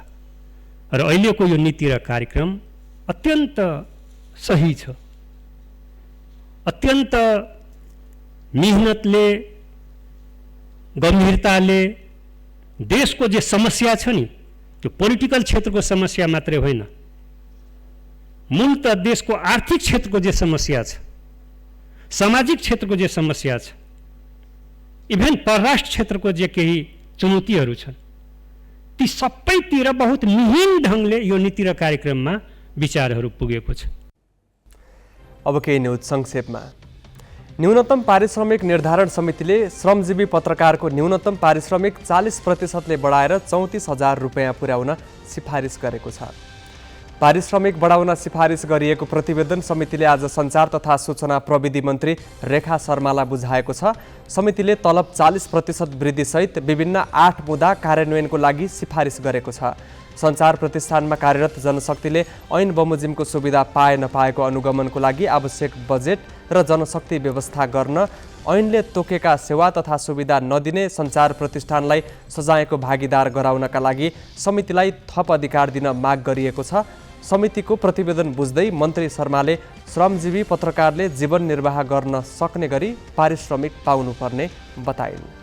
र अहिलेको यो नीति र कार्यक्रम अत्यन्त सही छ। अत्यन्त मेहनतले, गम्भीरताले देशको जे समस्या छ नि, त्यो पोलिटिकल क्षेत्रको समस्या मात्रै होइन, मूलत देशको आर्थिक क्षेत्रको जे समस्या छ, सामाजिक क्षेत्रको जे समस्या छ, इभन परराष्ट्र क्षेत्रको जे केही चुनौतीहरू छन्, ती सबैतिर बहुत मिहिन ढङ्गले यो नीति र कार्यक्रममा विचारहरू पुगेको छ। अब केही न्युज संक्षेपमा। न्यूनतम पारिश्रमिक निर्धारण समितिले श्रमजीवी पत्रकारको न्यूनतम पारिश्रमिक 40% बढाएर 34,000 रुपैयाँ पुर्याउन सिफारिस गरेको छ। पारिश्रमिक बढाउन सिफारिस गरिएको प्रतिवेदन समितिले आज सञ्चार तथा सूचना प्रविधि मन्त्री रेखा शर्मालाई बुझाएको छ। समितिले तलब 40% वृद्धिसहित विभिन्न 8 मुद्दा कार्यान्वयनको लागि सिफारिस गरेको छ। सञ्चार प्रतिष्ठानमा कार्यरत जनशक्तिले ऐन बमोजिमको सुविधा पाए नपाएको अनुगमनको लागि आवश्यक बजेट र जनशक्ति व्यवस्था गर्न, ऐनले तोकेका सेवा तथा सुविधा नदिने सञ्चार प्रतिष्ठानलाई सजायको भागीदार गराउनका लागि समितिलाई थप अधिकार दिन माग गरिएको छ। समितिको प्रतिवेदन बुझ्दै मन्त्री शर्माले श्रमजीवी पत्रकारले जीवन निर्वाह गर्न सक्ने गरी पारिश्रमिक पाउनुपर्ने बताइन्।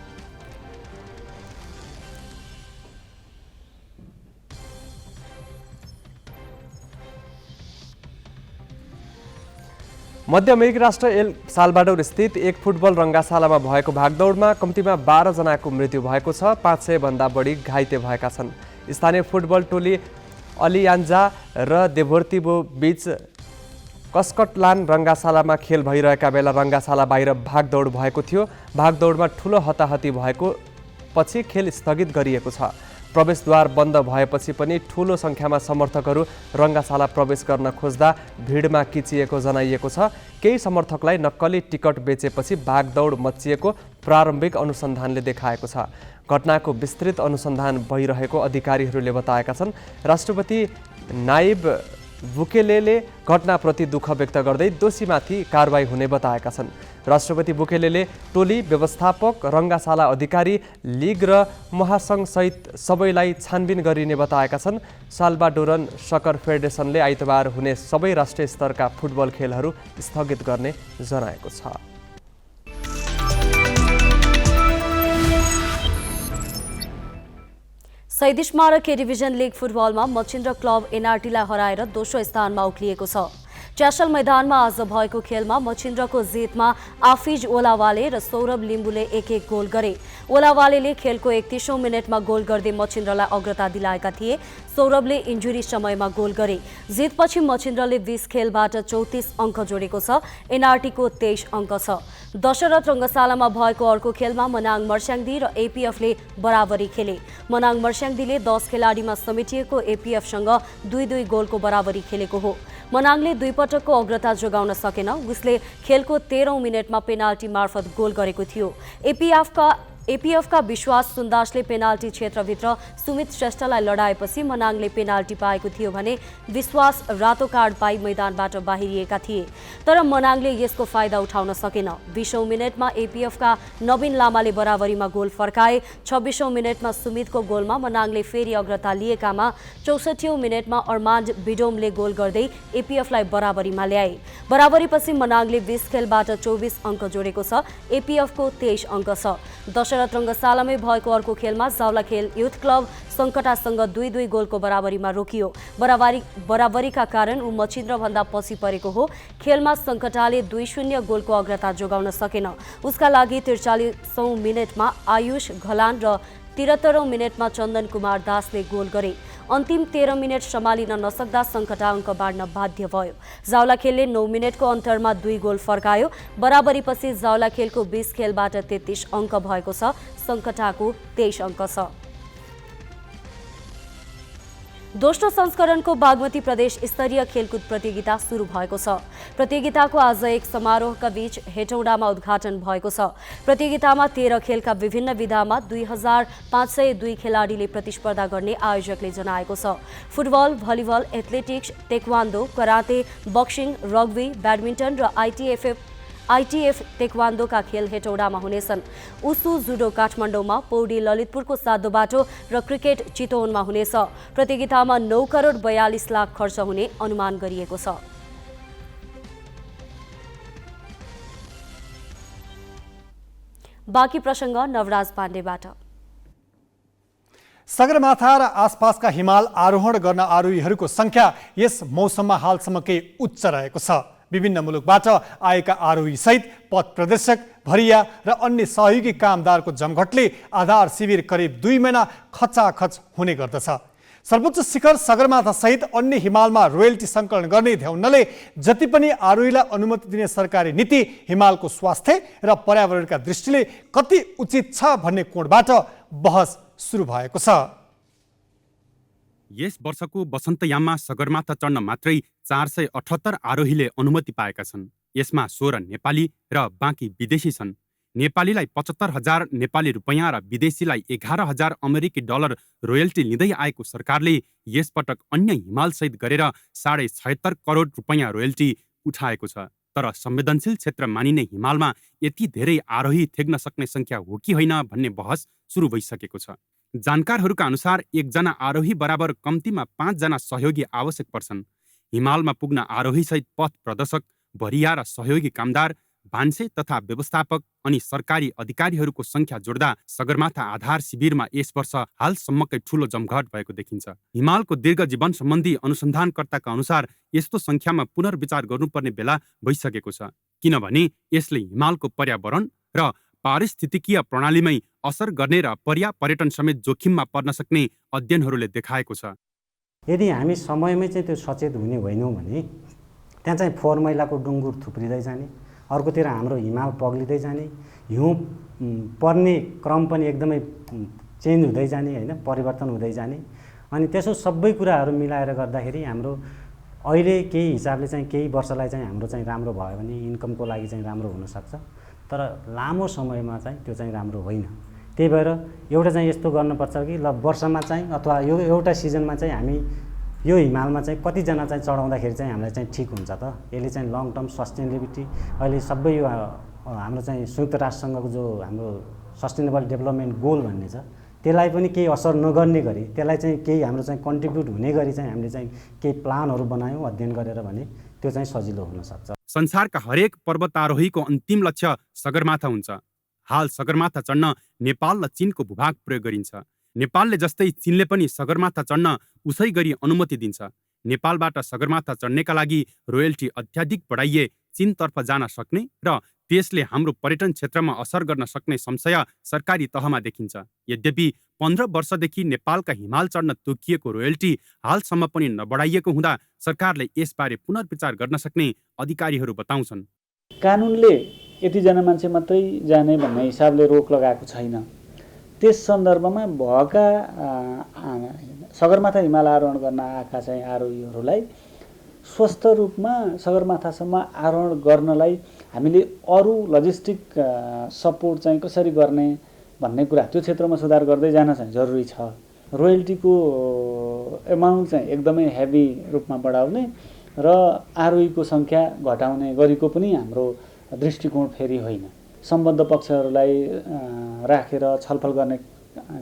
मध्य अमेरिकी राष्ट्र एल साल्भाडोर स्थित एक फुटबल रङ्गाशालामा भएको भागदौडमा कम्तीमा 12 जनाको मृत्यु भएको छ। 500 भन्दा बढी घाइते भएका छन्। स्थानीय फुटबल टोली अलियान्जा र देभोर्तिभो बीच कस्कटलान रङ्गाशालामा खेल भइरहेका बेला रङ्गाशाला बाहिर भागदौड भएको थियो। भागदौडमा ठुलो हताहती भएको पछि खेल स्थगित गरिएको छ। प्रवेशद्वार बन्द भएपछि पनि ठुलो सङ्ख्यामा समर्थकहरू रङ्गाशाला प्रवेश गर्न खोज्दा भिडमा किचिएको जनाइएको छ। केही समर्थकलाई नक्कली टिकट बेचेपछि भागदौड मच्चिएको प्रारम्भिक अनुसन्धानले देखाएको छ। घटनाको विस्तृत अनुसन्धान भइरहेको अधिकारीहरूले बताएका छन्। राष्ट्रपति नाइब बुकेलेले घटनाप्रति दुःख व्यक्त गर्दै दोषीमाथि कारबाही हुने बताएका छन्। राष्ट्रपति बुकेलेले टोली, व्यवस्थापक, रङ्गाशाला अधिकारी, लिग र महासङ्घसहित सबैलाई छानबिन गरिने बताएका छन्। साल्भाडोरन सकर फेडरेसनले आइतबार हुने सबै राष्ट्रिय स्तरका फुटबल खेलहरू स्थगित गर्ने जनाएको छ। शहीद स्मारक ए डिभिजन लिग फुटबलमा मचिन्द्र क्लब एनआरटीलाई हराएर दोस्रो स्थानमा उक्लिएको छ। च्यासल मैदानमा आज भएको खेलमा मचिन्द्रको जितमा आफिज ओलावाले र सौरभ लिम्बुले 1-1 गोल गरे। ओलावाले खेलको 31औं मिनेटमा गोल गर्दै मचिन्द्रलाई अग्रता दिलाएका थिए। सौरभले इन्जुरी समयमा गोल गरे। जितपछि मचिन्द्रले 20 खेलबाट 34 अङ्क जोडेको छ। एनआरटीको 23 अङ्क छ। दशरथ रङ्गशालामा भएको अर्को खेलमा मनाङ मर्स्याङ्दी र एपीएफले बराबरी खेले। मनाङ मर्स्याङ्दीले 10 खेलाडीमा समेटिएको एपीएफसँग 2-2 गोलको बराबरी खेलेको हो। मनाङले 2 पटकको अग्रता जोगाउन सकेन। उसले खेलको 13औं मिनेटमा पेनाल्टी मार्फत गोल गरेको थियो। एपीएफका विश्वास सुन्दासले पेनाल्टी क्षेत्रभित्र सुमित श्रेष्ठलाई लडाएपछि मनाङले पेनाल्टी पाएको थियो भने विश्वास रातो कार्ड पाई मैदानबाट बाहिरिएका थिए। तर मनाङले यसको फाइदा उठाउन सकेन। 20औं मिनेटमा एपीएफका नवीन लामाले बराबरीमा गोल फर्काए। 26औं मिनेटमा सुमितको गोलमा मनाङले फेरि अग्रता लिएकामा 64औं मिनेटमा अर्मान्ड बिडोमले गोल गर्दै एपीएफलाई बराबरीमा ल्याए। बराबरीपछि मनाङले 20 खेलबाट 24 अङ्क जोडेको छ। एपीएफको 23 अङ्क छ। शरद रङ्गशालामै भएको अर्को खेलमा जावलाखेल युथ क्लब सङ्कटासँग 2-2 गोलको बराबरीमा रोकियो। बराबरीका कारण ऊ मचिन्द्रभन्दा पछि परेको हो। खेलमा सङ्कटाले 2-0 गोलको अग्रता जोगाउन सकेन। उसका लागि 43औं मिनेटमा आयुष घलान र 73औं मिनेटमा चन्दन कुमार दासले गोल गरे। अन्तिम 13 मिनेट सम्हालिन नसक्दा सङ्कटा अङ्क बाँड्न बाध्य भयो। जावलाखेलले 9 मिनेटको अन्तरमा 2 गोल फर्कायो। बराबरीपछि जावलाखेलको 20 खेलबाट 33 अङ्क भएको छ, सङ्कटाको 23 अङ्क छ। दोस्रो संस्करणको बागमती प्रदेश स्तरीय खेलकुद प्रतियोगिता सुरु भएको छ। प्रतियोगिताको आज एक समारोहका बीच हेटौडामा उद्घाटन भएको छ। प्रतियोगितामा 13 खेलका विभिन्न विधामा 2502 खेलाडीले प्रतिस्पर्धा गर्ने आयोजकले जनाएको छ। Football, volleyball, athletics, taekwondo, karate, boxing, rugby, badminton र आइटिएफ टेक्वान्डोका खेल हेटौडामा हुनेछन्। उसु जुडो काठमाडौँमा, पौडी ललितपुरको साधोबाटो र क्रिकेट चितवनमा हुनेछ। प्रतियोगितामा 9 करोड 42 लाख खर्च हुने अनुमान गरिएको छ। बाँकी प्रसङ्ग नवराज पाण्डेबाट। सगरमाथा र आसपासका हिमाल आरोहण गर्न आरोहीहरूको सङ्ख्या यस मौसममा हालसम्मकै उच्च रहेको छ। विभिन्न मुलुकबाट आएका आरोही सहित पथ प्रदर्शक, भरिया र अन्य सहयोगी कामदारको जमघटले आधार शिविर करिब 2 महिना खचाखच हुने गर्दछ। सर्वोच्च शिखर सगरमाथा सहित अन्य हिमालमा रोयल्टी सङ्कलन गर्ने ध्याउनले जति पनि आरोहीलाई अनुमति दिने सरकारी नीति हिमालको स्वास्थ्य र पर्यावरणका दृष्टिले कति उचित छ भन्ने कोणबाट बहस सुरु भएको छ। यस वर्षको वसन्तयाममा सगरमाथा चढ्न मात्रै 478 आरोहीले अनुमति पाएका छन्। यसमा 16 नेपाली र बाँकी विदेशी छन्। नेपालीलाई 75,000 नेपाली रुपैयाँ र विदेशीलाई 11,000 अमेरिकी डलर रोयल्टी लिँदै आएको सरकारले यसपटक अन्य हिमालसहित गरेर 76.5 करोड रुपैयाँ रोयल्टी उठाएको छ। तर संवेदनशील क्षेत्र मानिने हिमालमा यति धेरै आरोही थेग्न सक्ने सङ्ख्या हो कि होइन भन्ने बहस सुरु भइसकेको छ। जानकारहरूका अनुसार एकजना आरोही बराबर कम्तीमा 5 जना सहयोगी आवश्यक पर्छन्। हिमालमा पुग्न आरोहीसहित पथ प्रदर्शक, भरिया र सहयोगी कामदार, भान्से तथा व्यवस्थापक अनि सरकारी अधिकारीहरूको सङ्ख्या जोड्दा सगरमाथा आधार शिविरमा यस वर्ष हालसम्मकै ठूलो जमघट भएको देखिन्छ। हिमालको दीर्घ जीवन सम्बन्धी अनुसन्धानकर्ताका अनुसार यस्तो सङ्ख्यामा पुनर्विचार गर्नुपर्ने बेला भइसकेको छ, किनभने यसले हिमालको पर्यावरण र पारिस्थितिकीय प्रणालीमै असर गर्ने र पर्यटन समेत जोखिममा पर्न सक्ने अध्ययनहरूले देखाएको छ। यदि हामी समयमै चाहिँ त्यो सचेत हुने होइनौँ भने त्यहाँ चाहिँ फोहोर मैलाको डुङ्गुर थुप्रिँदै जाने, अर्कोतिर हाम्रो हिमाल पग्लिँदै जाने, हिउँ पर्ने क्रम पनि एकदमै चेन्ज हुँदै जाने, होइन, परिवर्तन हुँदै जाने। अनि त्यसो सबै कुराहरू मिलाएर गर्दाखेरि हाम्रो अहिले केही हिसाबले चाहिँ केही वर्षलाई चाहिँ हाम्रो चाहिँ राम्रो भयो भने इन्कमको लागि चाहिँ राम्रो हुनसक्छ, तर लामो समयमा चाहिँ त्यो चाहिँ राम्रो होइन। त्यही भएर एउटा चाहिँ यस्तो गर्नुपर्छ कि ल वर्षमा चाहिँ अथवा यो एउटा सिजनमा चाहिँ हामी यो हिमालमा चाहिँ कतिजना चाहिँ चढाउँदाखेरि चाहिँ हामीलाई चाहिँ ठिक हुन्छ त। यसले चाहिँ लङ टर्म सस्टेनेबिलिटी अहिले सबै यो हाम्रो चाहिँ संयुक्त राष्ट्रसङ्घको जो हाम्रो सस्टेनेबल डेभलपमेन्ट गोल भन्ने छ त्यसलाई पनि केही असर नगर्ने गरी, त्यसलाई चाहिँ केही हाम्रो चाहिँ कन्ट्रिब्युट हुने गरी चाहिँ हामीले चाहिँ केही प्लानहरू बनायौँ अध्ययन गरेर भने त्यो चाहिँ सजिलो हुनसक्छ। संसारका हरेक पर्वतारोहीको अन्तिम लक्ष्य सगरमाथा हुन्छ। हाल सगरमाथा चढ्न नेपाल र चीनको भूभाग प्रयोग गरिन्छ। नेपालले जस्तै चीनले पनि सगरमाथा चढ्न उसै गरी अनुमति दिन्छ। नेपालबाट सगरमाथा चढ्नेका लागि रोयल्टी अत्याधिक बढाइए चीनतर्फ जान सक्ने र त्यसले हाम्रो पर्यटन क्षेत्रमा असर गर्न सक्ने संशय सरकारी तहमा देखिन्छ। यद्यपि 15 वर्षदेखि नेपालका हिमाल चढ्न तोकिएको रोयल्टी हालसम्म पनि नबढाइएको हुँदा सरकारले यसबारे पुनर्विचार गर्न सक्ने अधिकारीहरू बताउँछन्। कानुनले यतिजना मान्छे मात्रै जाने भन्ने हिसाबले रोक लगाएको छैन। त्यस सन्दर्भमा भएका सगरमाथा हिमाल आरोहण गर्न आएका चाहिँ आरोहीहरूलाई स्वस्थ रूपमा सगरमाथासम्म आरोहण गर्नलाई हामीले अरू लजिस्टिक सपोर्ट चाहिँ कसरी गर्ने भन्ने कुरा त्यो क्षेत्रमा सुधार गर्दै जान चाहिँ जरुरी छ। रोयल्टीको एमाउन्ट चाहिँ एकदमै हेभी रूपमा बढाउने र आरोहीको सङ्ख्या घटाउने गरेको पनि हाम्रो दृष्टिकोण फेरि होइन। सम्बद्ध पक्षहरूलाई राखेर छलफल गर्ने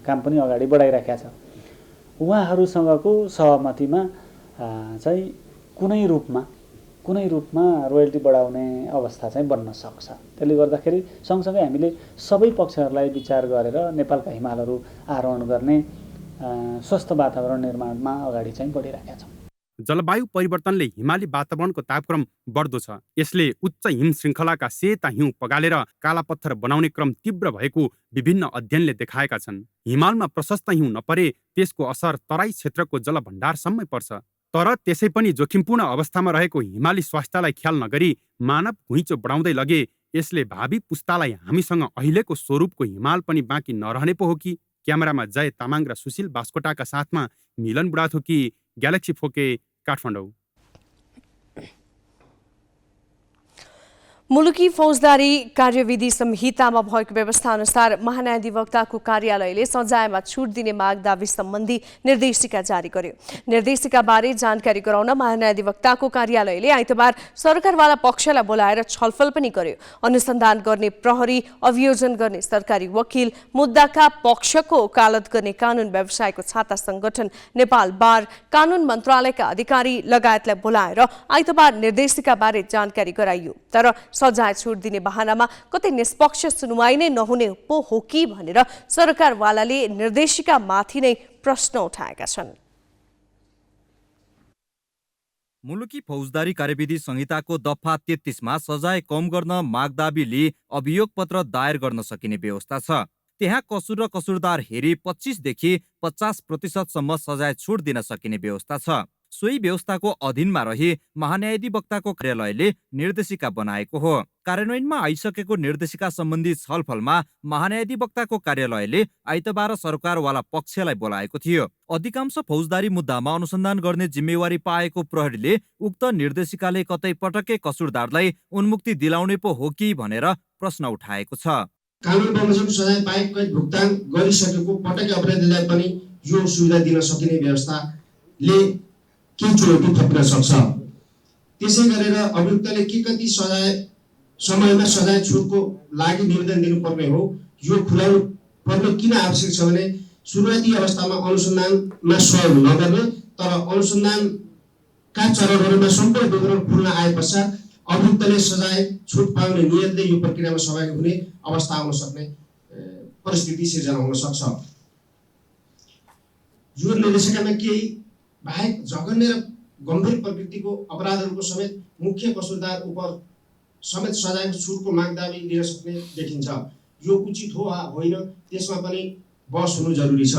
काम पनि अगाडि बढाइराखेका छ। उहाँहरूसँगको सहमतिमा चाहिँ कुनै रूपमा कुनै रूपमा रोयल्टी बढाउने अवस्था चाहिँ बन्न सक्छ। त्यसले गर्दाखेरि सँगसँगै हामीले सबै पक्षहरूलाई विचार गरेर नेपालका हिमालहरू आरोहण गर्ने स्वस्थ वातावरण निर्माणमा अगाडि चाहिँ बढिरहेका छौँ। जलवायु परिवर्तनले हिमाली वातावरणको तापक्रम बढ्दो छ। यसले उच्च हिम श्रृङ्खलाका सेता हिउँ पगालेर काला पत्थर बनाउने क्रम तीव्र भएको विभिन्न अध्ययनले देखाएका छन्। हिमालमा प्रशस्त हिउँ नपरे त्यसको असर तराई क्षेत्रको जलभण्डारसम्मै पर्छ। तर त्यसै पनि जोखिमपूर्ण अवस्थामा रहेको हिमाली स्वास्थ्यलाई ख्याल नगरी मानव घुइँचो बढाउँदै लगे यसले भावी पुस्तालाई हामीसँग अहिलेको स्वरूपको हिमाल पनि बाँकी नरहने पो हो कि? क्यामेरामा जय तामाङ र सुशील बास्कोटाका साथमा मिलन बुढाथोकी, ग्यालेक्सी फोके, काठमाडौँ। मुलुकी फौजदारी कार्यविधि संहितामा भएको व्यवस्था अनुसार महान्यायाधिवक्ताको कार्यालयले सजायमा छुट दिने माग दावी सम्बन्धी निर्देशिका जारी गर्यो। निर्देशिकाबारे जानकारी गराउन महान्यायाधिवक्ताको कार्यालयले आइतबार सरकारवाला पक्षलाई बोलाएर छलफल पनि गर्यो। अनुसन्धान गर्ने प्रहरी, अभियोजन गर्ने सरकारी वकिल, मुद्दाका पक्षको वकालत गर्ने कानुन व्यवसायको छाता संगठन, नेपाल बार, कानुन मन्त्रालयका अधिकारी लगायतलाई बोलाएर आइतबार निर्देशिकाबारे जानकारी गराइयो। तर सजाय छुट दिने बहानामा कतै निष्पक्ष सुनवाई नै नहुने पो हो कि भनेर सरकारवालाले निर्देशिका माथि नै प्रश्न उठाएका छन्। मुलुकी फौजदारी कार्यविधि संहिताको दफा 33मा सजाय कम गर्न मागदाबी लिई अभियोग पत्र दायर गर्न सकिने व्यवस्था छ। त्यहाँ कसुर र कसुरदार हेरी 25 देखि 50% सम्म सजाय छुट दिन सकिने व्यवस्था छ। सोही व्यवस्थाको अधीनमा रही महान्यायाधिवक्ताको कार्यालयले निर्देशिका बनाएको हो। कार्यान्वयनमा आइसकेको निर्देशिका सम्बन्धी छलफलमा महान्यायाधिवक्ताको कार्यालयले आइतबार सरकारवाला पक्षलाई बोलाएको थियो। अधिकांश फौजदारी मुद्दामा अनुसन्धान गर्ने जिम्मेवारी पाएको प्रहरीले उक्त निर्देशिकाले कतै पटक्कै कसुरदारलाई उन्मुक्ति दिलाउने पो हो कि भनेर प्रश्न उठाएको छ। कानुन बमोजिम सजाय पाएको भुक्तान गरिसकेको पटक्कै अपराधीलाई पनि यो सुविधा दिन सकिने व्यवस्थाले के चुनौती थप्न सक्छ। त्यसै गरेर अभियुक्तले के कति सजाय समयमा सजाय छुटको लागि निवेदन दिनुपर्ने हो यो खुलाउनु पर्ने किन आवश्यक छ भने सुरुवाती अवस्थामा अनुसन्धानमा सहयोग नगर्ने तर अनुसन्धानका चरणहरूमा सम्पूर्ण विवरण खुल्न आए पश्चात अभियुक्तले सजाय छुट पाउने नियतले यो प्रक्रियामा सहभागी हुने अवस्था आउन सक्ने परिस्थिति सिर्जना हुन सक्छ। यो निर्देशिकामा केही बाहेक जघन्य र गम्भीर प्रकृतिको अपराधहरूको समेत मुख्य कसुरदार उप समेत सजायको छुटको मागदाबी लिन सक्ने देखिन्छ। यो उचित हो वा होइन त्यसमा पनि बहस हुनु जरुरी छ।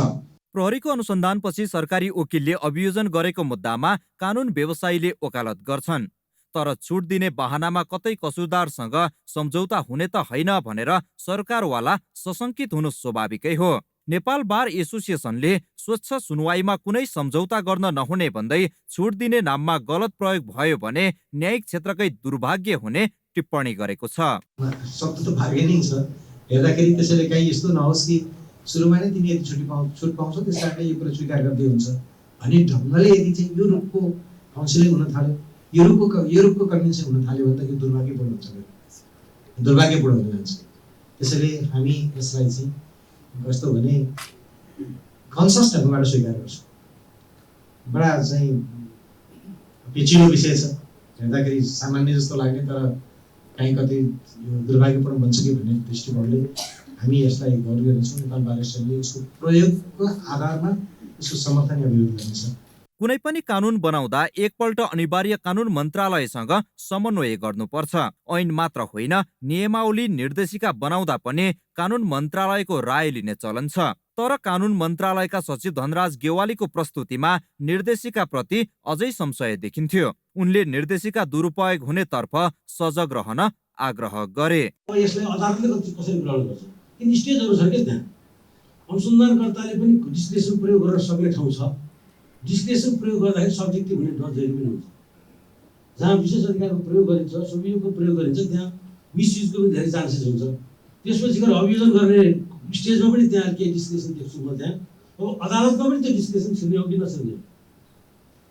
प्रहरीको अनुसन्धानपछि सरकारी वकिलले अभियोजन गरेको मुद्दामा कानुन व्यवसायीले वकालत गर्छन्। तर छुट दिने बहानामा कतै कसुरदारसँग सम्झौता हुने त होइन भनेर सरकारवाला सशंकित हुनु स्वाभाविकै हो। नेपाल बार एसोसिएसनले स्वच्छ सुनवाईमा कुनै सम्झौता गर्न नहुने भन्दै छुट दिने नाममा गलत प्रयोग भयो भने न्यायिक क्षेत्रकै दुर्भाग्य हुने टिप्पणी गरेको छ। शब्द त बार्गेनिङ छ, हेर्दाखेरि त्यसैले कहीँ यस्तो नहोस् कि सुरुमा नै तिमी यति छुट पाउँछौ त्यस कारणले यो कुरा स्वीकार गर्दै हुन्छ भन्ने ढङ्गले यदि चाहिँ यो रूपको काउन्सिलिङ हुन थाल्यो, यो रूपको कन्भिन्सन हुन थाल्यो भने त यो दुर्भाग्यपूर्ण हुन्छ, दुर्भाग्यपूर्ण हुन जान्छ। त्यसैले हामी यसलाई चाहिँ कस्तो भने कन्सस ढङ्गबाट स्वीकार गर्छौँ। बडा चाहिँ पेचिलो विषय छ, हेर्दाखेरि सामान्य जस्तो लाग्ने तर कहीँ कतै यो दुर्भाग्यपूर्ण बन्छ कि भन्ने दृष्टिकोणले हामी यसलाई गौर गर्नेछौँ। नेपाल बार एसोसिएसनले यसको प्रयोगको आधारमा यसको समर्थन या विरोध गर्नेछ। कुनै पनि कानुन बनाउँदा एकपल्ट अनिवार्य कानुन मन्त्रालयसँग समन्वय गर्नुपर्छ। ऐन मात्र होइन, नियमावली निर्देशिका बनाउँदा पनि कानुन मन्त्रालयको राय लिने चलन छ। तर कानुन मन्त्रालयका सचिव धनराज गेवालीको प्रस्तुतिमा निर्देशिका प्रति अझै संशय देखिन्थ्यो। उनले निर्देशिका दुरुपयोग हुनेतर्फ सजग रहन आग्रह गरे। यसलाई अदालतले कसरी ग्रहण गर्छ? किन स्टेजहरू छ के त्यहाँ? अनुसन्धानकर्ताले पनि डिस्क्रिप्सन प्रयोग गर्न सक्ने ठाउँ छ। डिस्क्रिप्सन प्रयोग गर्दाखेरि सब्जेक्टिभ हुने डर जहिले पनि हुन्छ। जहाँ विशेष अधिकारको प्रयोग गरिन्छ, सुवियोगको प्रयोग गरिन्छ त्यहाँ मिसयुजको पनि धेरै चान्सेस हुन्छ। त्यसपछि गएर अभियोजन गर्ने स्टेजमा पनि त्यहाँ केही डिस्क्रिप्सन देख्छु म त्यहाँ। अब अदालतमा पनि त्यो डिस्क्रिप्सन छिर्ने हो कि नछिर्ने।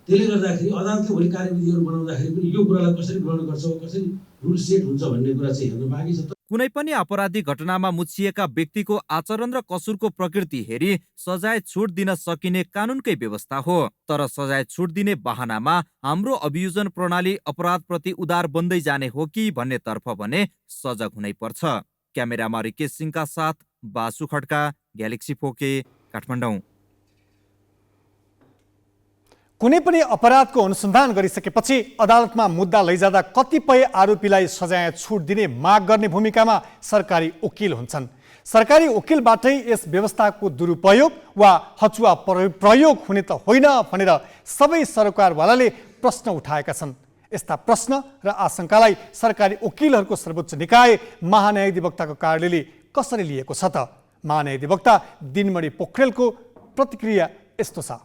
त्यसले गर्दाखेरि अदालतले भोलि कार्यविधिहरू बनाउँदाखेरि पनि यो कुरालाई कसरी ग्रहण गर्छ, कसरी रुल सेट हुन्छ भन्ने कुरा चाहिँ हेर्न बाँकी छ। कुनै पनि आपराधिक घटनामा मुछिएका व्यक्तिको आचरण र कसुरको प्रकृति हेरी सजाय छुट दिन सकिने कानुनकै व्यवस्था हो। तर सजाय छुट दिने बहानामा हाम्रो अभियोजन प्रणाली अपराधप्रति उदार बन्दै जाने हो कि भन्ने तर्फ भने सजग हुनै पर्छ। क्यामेरामा रिकेश सिंहका साथ बासु खड्का, ग्यालेक्सी 4K, काठमाडौँ। कुनै पनि अपराधको अनुसन्धान गरिसकेपछि अदालतमा मुद्दा लैजाँदा कतिपय आरोपीलाई सजाय छुट दिने माग गर्ने भूमिकामा सरकारी वकिल हुन्छन्। सरकारी वकिलबाटै यस व्यवस्थाको दुरुपयोग वा हचुवा प्रयोग हुने त होइन भनेर सबै सरकारवालाले प्रश्न उठाएका छन्। यस्ता प्रश्न र आशंकालाई सरकारी वकिलहरूको सर्वोच्च निकाय महान्यायाधिवक्ताको कार्यालयले कसरी लिएको छ त? महान्यायाधिवक्ता दिनमणि पोखरेलको प्रतिक्रिया यस्तो छ।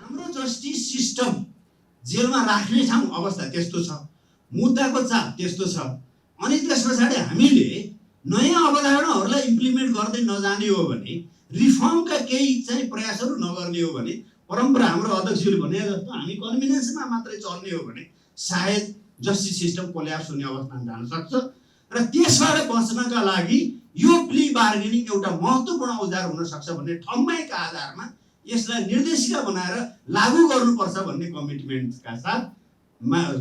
हाम्रो जस्टिस सिस्टम जेलमा राख्ने ठाउँ अवस्था त्यस्तो छ, मुद्दाको चाप त्यस्तो छ। अनि त्यस पछाडि हामीले नयाँ अवधारणाहरूलाई इम्प्लिमेन्ट गर्दै नजाने हो भने, रिफर्मका केही चाहिँ प्रयासहरू नगर्ने हो भने, परम्परा हाम्रो अध्यक्षले भने जस्तो हामी कन्भिनेन्समा मात्रै चल्ने हो भने सायद जस्टिस सिस्टम कोल्याप्स हुने अवस्थामा जान सक्छ। र त्यसबाट बच्नका लागि यो प्ली बार्गेनिङ एउटा महत्त्वपूर्ण औजार हुन सक्छ भन्ने ठम्याइका आधारमा यसलाई निर्देशिका बनाएर लागू गर्नुपर्छ भन्ने कमिटमेन्टका साथ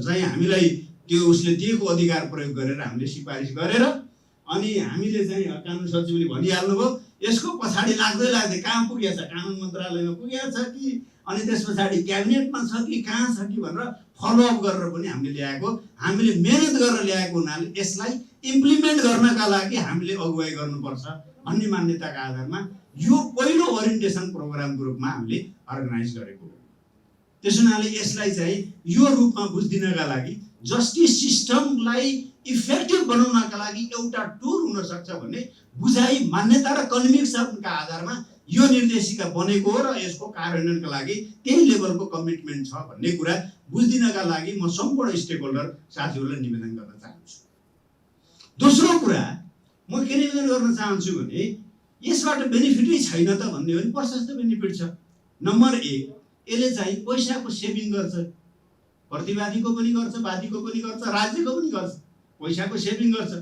चाहिँ हामीलाई त्यो उसले दिएको अधिकार प्रयोग गरेर हामीले सिफारिस गरेर अनि हामीले चाहिँ कानुन सचिवले भनिहाल्नुभयो यसको पछाडि लाग्दै कहाँ पुगेछ, कानुन मन्त्रालयमा पुगेको छ कि अनि त्यस पछाडि क्याबिनेटमा छ कि कहाँ छ कि भनेर फलोअप गरेर पनि हामीले ल्याएको, हामीले मेहनत गरेर ल्याएको हुनाले यसलाई इम्प्लिमेन्ट गर्नका लागि हामीले अगुवाई गर्नुपर्छ भन्ने मान्यताका आधारमा यो पहिलो ओरिएन्टेसन प्रोग्रामको रूपमा हामीले अर्गनाइज गरेको हो। त्यस हुनाले यसलाई चाहिँ यो रूपमा बुझ्दिनका लागि जस्टिस सिस्टमलाई इफेक्टिभ बनाउनका लागि एउटा टुल हुन सक्छ भन्ने बुझाइ, मान्यता र कन्भिक्सनका आधारमा यो निर्देशिका बनेको हो र यसको कार्यान्वयनका लागि त्यही लेभलको कमिटमेन्ट छ भन्ने कुरा बुझ्दिनका लागि म सम्पूर्ण स्टेक होल्डर साथीहरूलाई निवेदन गर्न चाहन्छु। दोस्रो कुरा म के निवेदन गर्न चाहन्छु भने यसबाट बेनिफिटै छैन त भन्ने हो भने प्रशस्त बेनिफिट छ। नम्बर 1, यसले चाहिँ पैसाको सेभिङ गर्छ, प्रतिवादीको पनि गर्छ, वादीको पनि गर्छ, राज्यको पनि गर्छ, पैसाको सेभिङ गर्छ।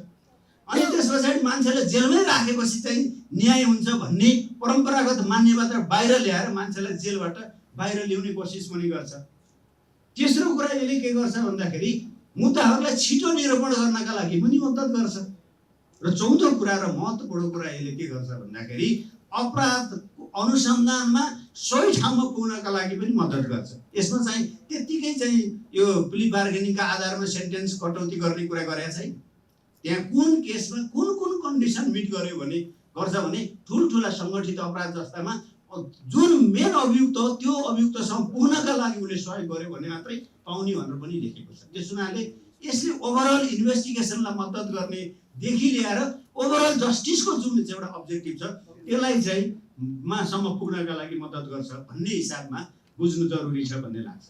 अनि त्यस पछाडि मान्छेलाई जेलमै राखेपछि चाहिँ न्याय हुन्छ भन्ने परम्परागत मान्यताबाट बाहिर ल्याएर मान्छेलाई जेलबाट बाहिर ल्याउने कोसिस पनि गर्छ। तेस्रो कुरा यसले के गर्छ भन्दाखेरि मुद्दाहरूलाई छिटो निरूपण गर्नका लागि पनि मद्दत गर्छ। र चौथो कुरा र महत्त्वपूर्ण कुरा यसले के गर्छ भन्दाखेरि अपराध अनुसन्धानमा सही ठाउँमा पुग्नका लागि पनि मद्दत गर्छ। यसमा चाहिँ त्यत्तिकै चाहिँ यो प्ली बार्गेनिङका आधारमा सेन्टेन्स कटौती गर्ने कुरा गरेका छैन। त्यहाँ कुन केसमा कुन कुन कन्डिसन मिट गर्यो भने गर्छ भने ठुल्ठुला सङ्गठित अपराध जस्तामा जुन मेन अभियुक्त हो त्यो अभियुक्तसँग पुग्नका लागि उसले सहयोग गर्यो भने मात्रै पाउने भनेर पनि लेखेको छ। त्यस हुनाले यसले ओभरअल इन्भेस्टिगेसनलाई मद्दत गर्नेदेखि लिएर ओभरअल जस्टिसको जुन चाहिँ एउटा अब्जेक्टिभ छ त्यसलाई चाहिँ मासम्म पुग्नका लागि मद्दत गर्छ भन्ने हिसाबमा बुझ्नु जरुरी छ भन्ने लाग्छ।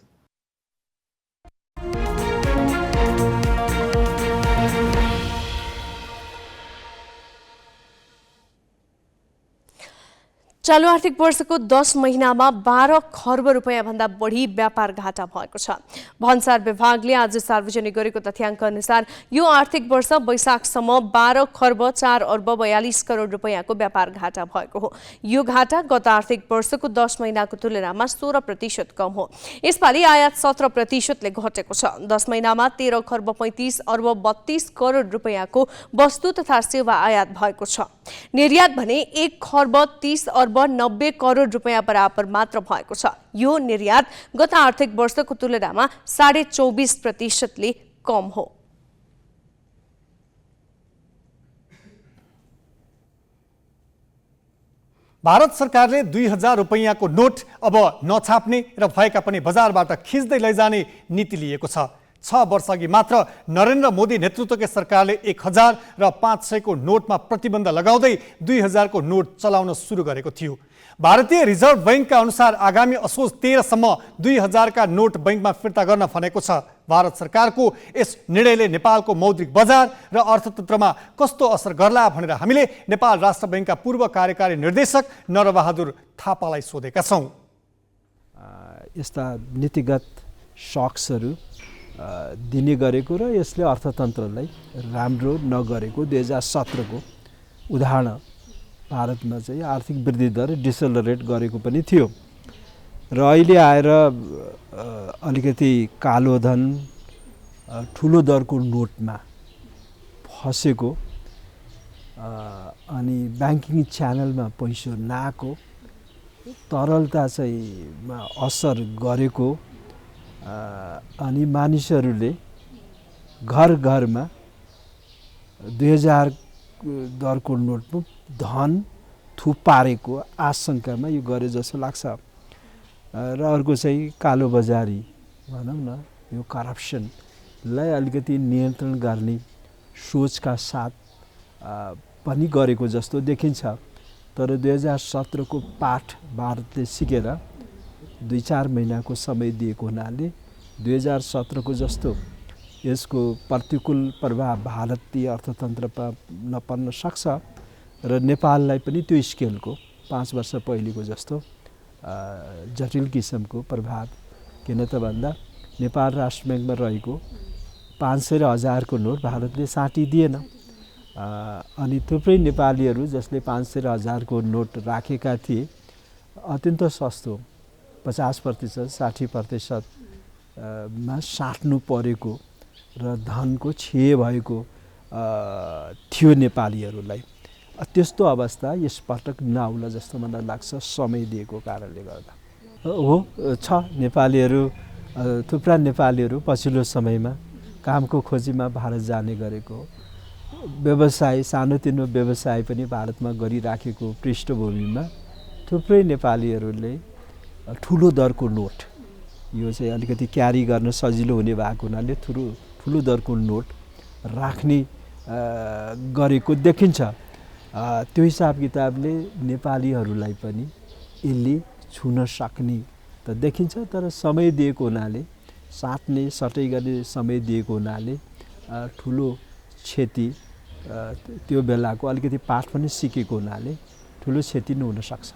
चालू आर्थिक वर्षको 10 महिनामा 12 खर्ब रुपैयाँ भन्दा बढी व्यापार घाटा भएको छ। भन्सार विभागले आज सार्वजनिक गरेको तथ्याङ्क अनुसार यो आर्थिक वर्ष वैशाखसम्म 12 खर्ब 4 अर्ब 42 करोड रुपैयाँको व्यापार घाटा भएको हो। यो घाटा गत आर्थिक वर्षको 10 महिनाको तुलनामा 16% कम हो। यसपालि आयात 17%ले घटेको छ। 10 महिनामा 13 खर्ब 35 अर्ब 32 करोड रुपैयाँको वस्तु तथा सेवा आयात भएको छ। निर्यात भने 1 खर्ब 30 अर्ब 90 करोड रुपैयाँ बराबर मात्र भएको छ। यो निर्यात गत आर्थिक वर्षको तुलनामा 24.5%ले कम हो। भारत सरकारले 2000 रुपैयाँको नोट अब नछाप्ने र भएका पनि बजारबाट खिच्दै लैजाने नीति लिएको छ। 6 वर्षअघि मात्र नरेन्द्र मोदी नेतृत्वकै सरकारले 1000 र 500 को नोटमा प्रतिबन्ध लगाउँदै 2000 को नोट चलाउन सुरु गरेको थियो। भारतीय रिजर्भ बैंकका अनुसार आगामी असोज 13 सम्म 2000 का नोट बैंकमा फिर्ता गर्न भनेको छ। भारत सरकारको यस निर्णयले नेपालको मौद्रिक बजार र अर्थतन्त्रमा कस्तो असर गर्ला भनेर हामीले नेपाल राष्ट्र बैंकका पूर्व कार्यकारी निर्देशक नरबहादुर थापालाई सोधेका छौं। यस्ता नीतिगत शक्सहरू दिने गरेको र यसले अर्थतन्त्रलाई राम्रो नगरेको 2017 को उदाहरण भारतमा चाहिँ आर्थिक वृद्धि दर डिसेलरेट गरेको पनि थियो र अहिले आएर अलिकति कालो धन ठुलो दरको नोटमा फसेको अनि ब्याङ्किङ च्यानलमा पैसा नआएको तरलता चाहिँ असर गरेको अनि मानिसहरूले घर घरमा 2000 दरको नोटमा धन थुपारेको आशंकामा यो गरे जस्तो लाग्छ र अर्को चाहिँ कालो बजारी भनौँ न यो करप्सनलाई अलिकति नियन्त्रण गर्ने सोचका साथ पनि गरेको जस्तो देखिन्छ तर 2017 को पाठ भारतले सिकेर 2-4 महिनाको समय दिएको हुनाले 2017 को जस्तो यसको प्रतिकूल प्रभाव भारतीय अर्थतन्त्रमा नपर्न सक्छ र नेपाललाई पनि त्यो स्केलको 5 वर्ष पहिलेको जस्तो जटिल किसिमको प्रभाव किन त भन्दा नेपाल राष्ट्र ब्याङ्कमा रहेको 500 र 1000 को नोट भारतले साटिदिएन अनि थुप्रै नेपालीहरू जसले 500 र 1000 को नोट राखेका थिए अत्यन्त सस्तो 50%, 60% मा साट्नु परेको र धनको क्षय भएको थियो नेपालीहरूलाई त्यस्तो अवस्था यसपटक नआउला जस्तो मलाई लाग्छ समय दिएको कारणले गर्दा हो छ नेपालीहरू थुप्रा नेपालीहरू पछिल्लो समयमा कामको खोजीमा भारत जाने गरेको व्यवसाय सानोतिनो व्यवसाय पनि भारतमा गरिराखेको पृष्ठभूमिमा थुप्रै नेपालीहरूले ठुलो दरको नोट यो चाहिँ अलिकति क्यारी गर्न सजिलो हुने भएको हुनाले ठुलो दरको नोट राख्ने गरेको देखिन्छ त्यो हिसाब किताबले नेपालीहरूलाई पनि यसले छुन सक्ने त देखिन्छ तर समय दिएको हुनाले साट्ने सटै गर्ने समय दिएको हुनाले ठुलो क्षति त्यो बेलाको अलिकति पाठ पनि सिकेको हुनाले ठुलो क्षति नहुन सक्छ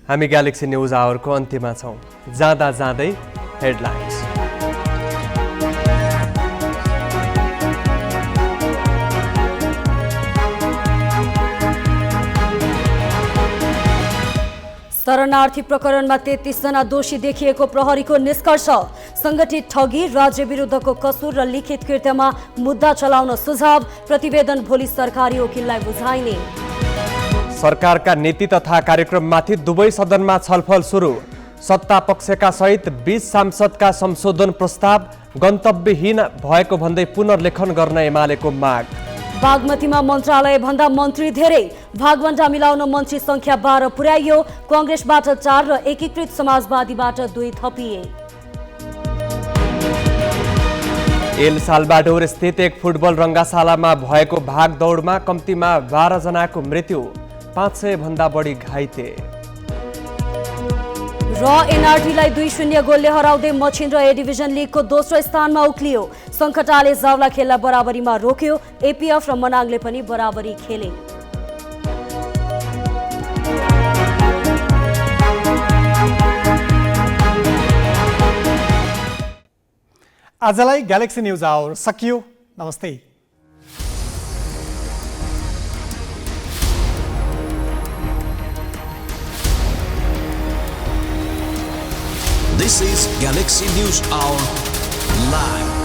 हामी ग्यालेक्सी न्युज आवरको अन्त्यमा छौं जाँदा जाँदै हेडलाइन्स शरणार्थी प्रकरणमा 33 जना दोषी देखिएको प्रहरीको निष्कर्ष संगठित ठगी राज्य विरुद्धको कसुर र लिखित कृत्यमा मुद्दा चलाउन सुझाव प्रतिवेदन भोलि सरकारी वकिललाई बुझाइने सरकारका नीति तथा कार्यक्रममाथि दुवै सदनमा छलफल सुरु सत्ता पक्षका सहित 20 सांसदका संशोधन प्रस्ताव गन्तव्यहीन भएको भन्दै पुनर्लेखन गर्न एमालेको माग बागमतीमा मन्त्रालय भन्दा मन्त्री धेरै भागवण्डा मिलाउन मन्त्री संख्या 12 पुर्याइयो कांग्रेसबाट 4 र एकीकृत समाजवादीबाट 2 थपिए एल साल्भाडोर स्थित एक फुटबल रंगाशालामा भएको भागदौडमा कम्तीमा 12 जनाको मृत्यु 500 भन्दा बढी घाइते र एनआरटीलाई 2-0 गोलले हराउँदै मछिन्द्र ए डिभिजन लिगको दोस्रो स्थानमा उक्लियो संकटाले जावला खेललाई बराबरीमा रोक्यो एपीएफ र मनाङले पनि बराबरी खेले आजलाई ग्यालेक्सी न्युज आवर सकियो नमस्ते This is Galaxy News Hour Live.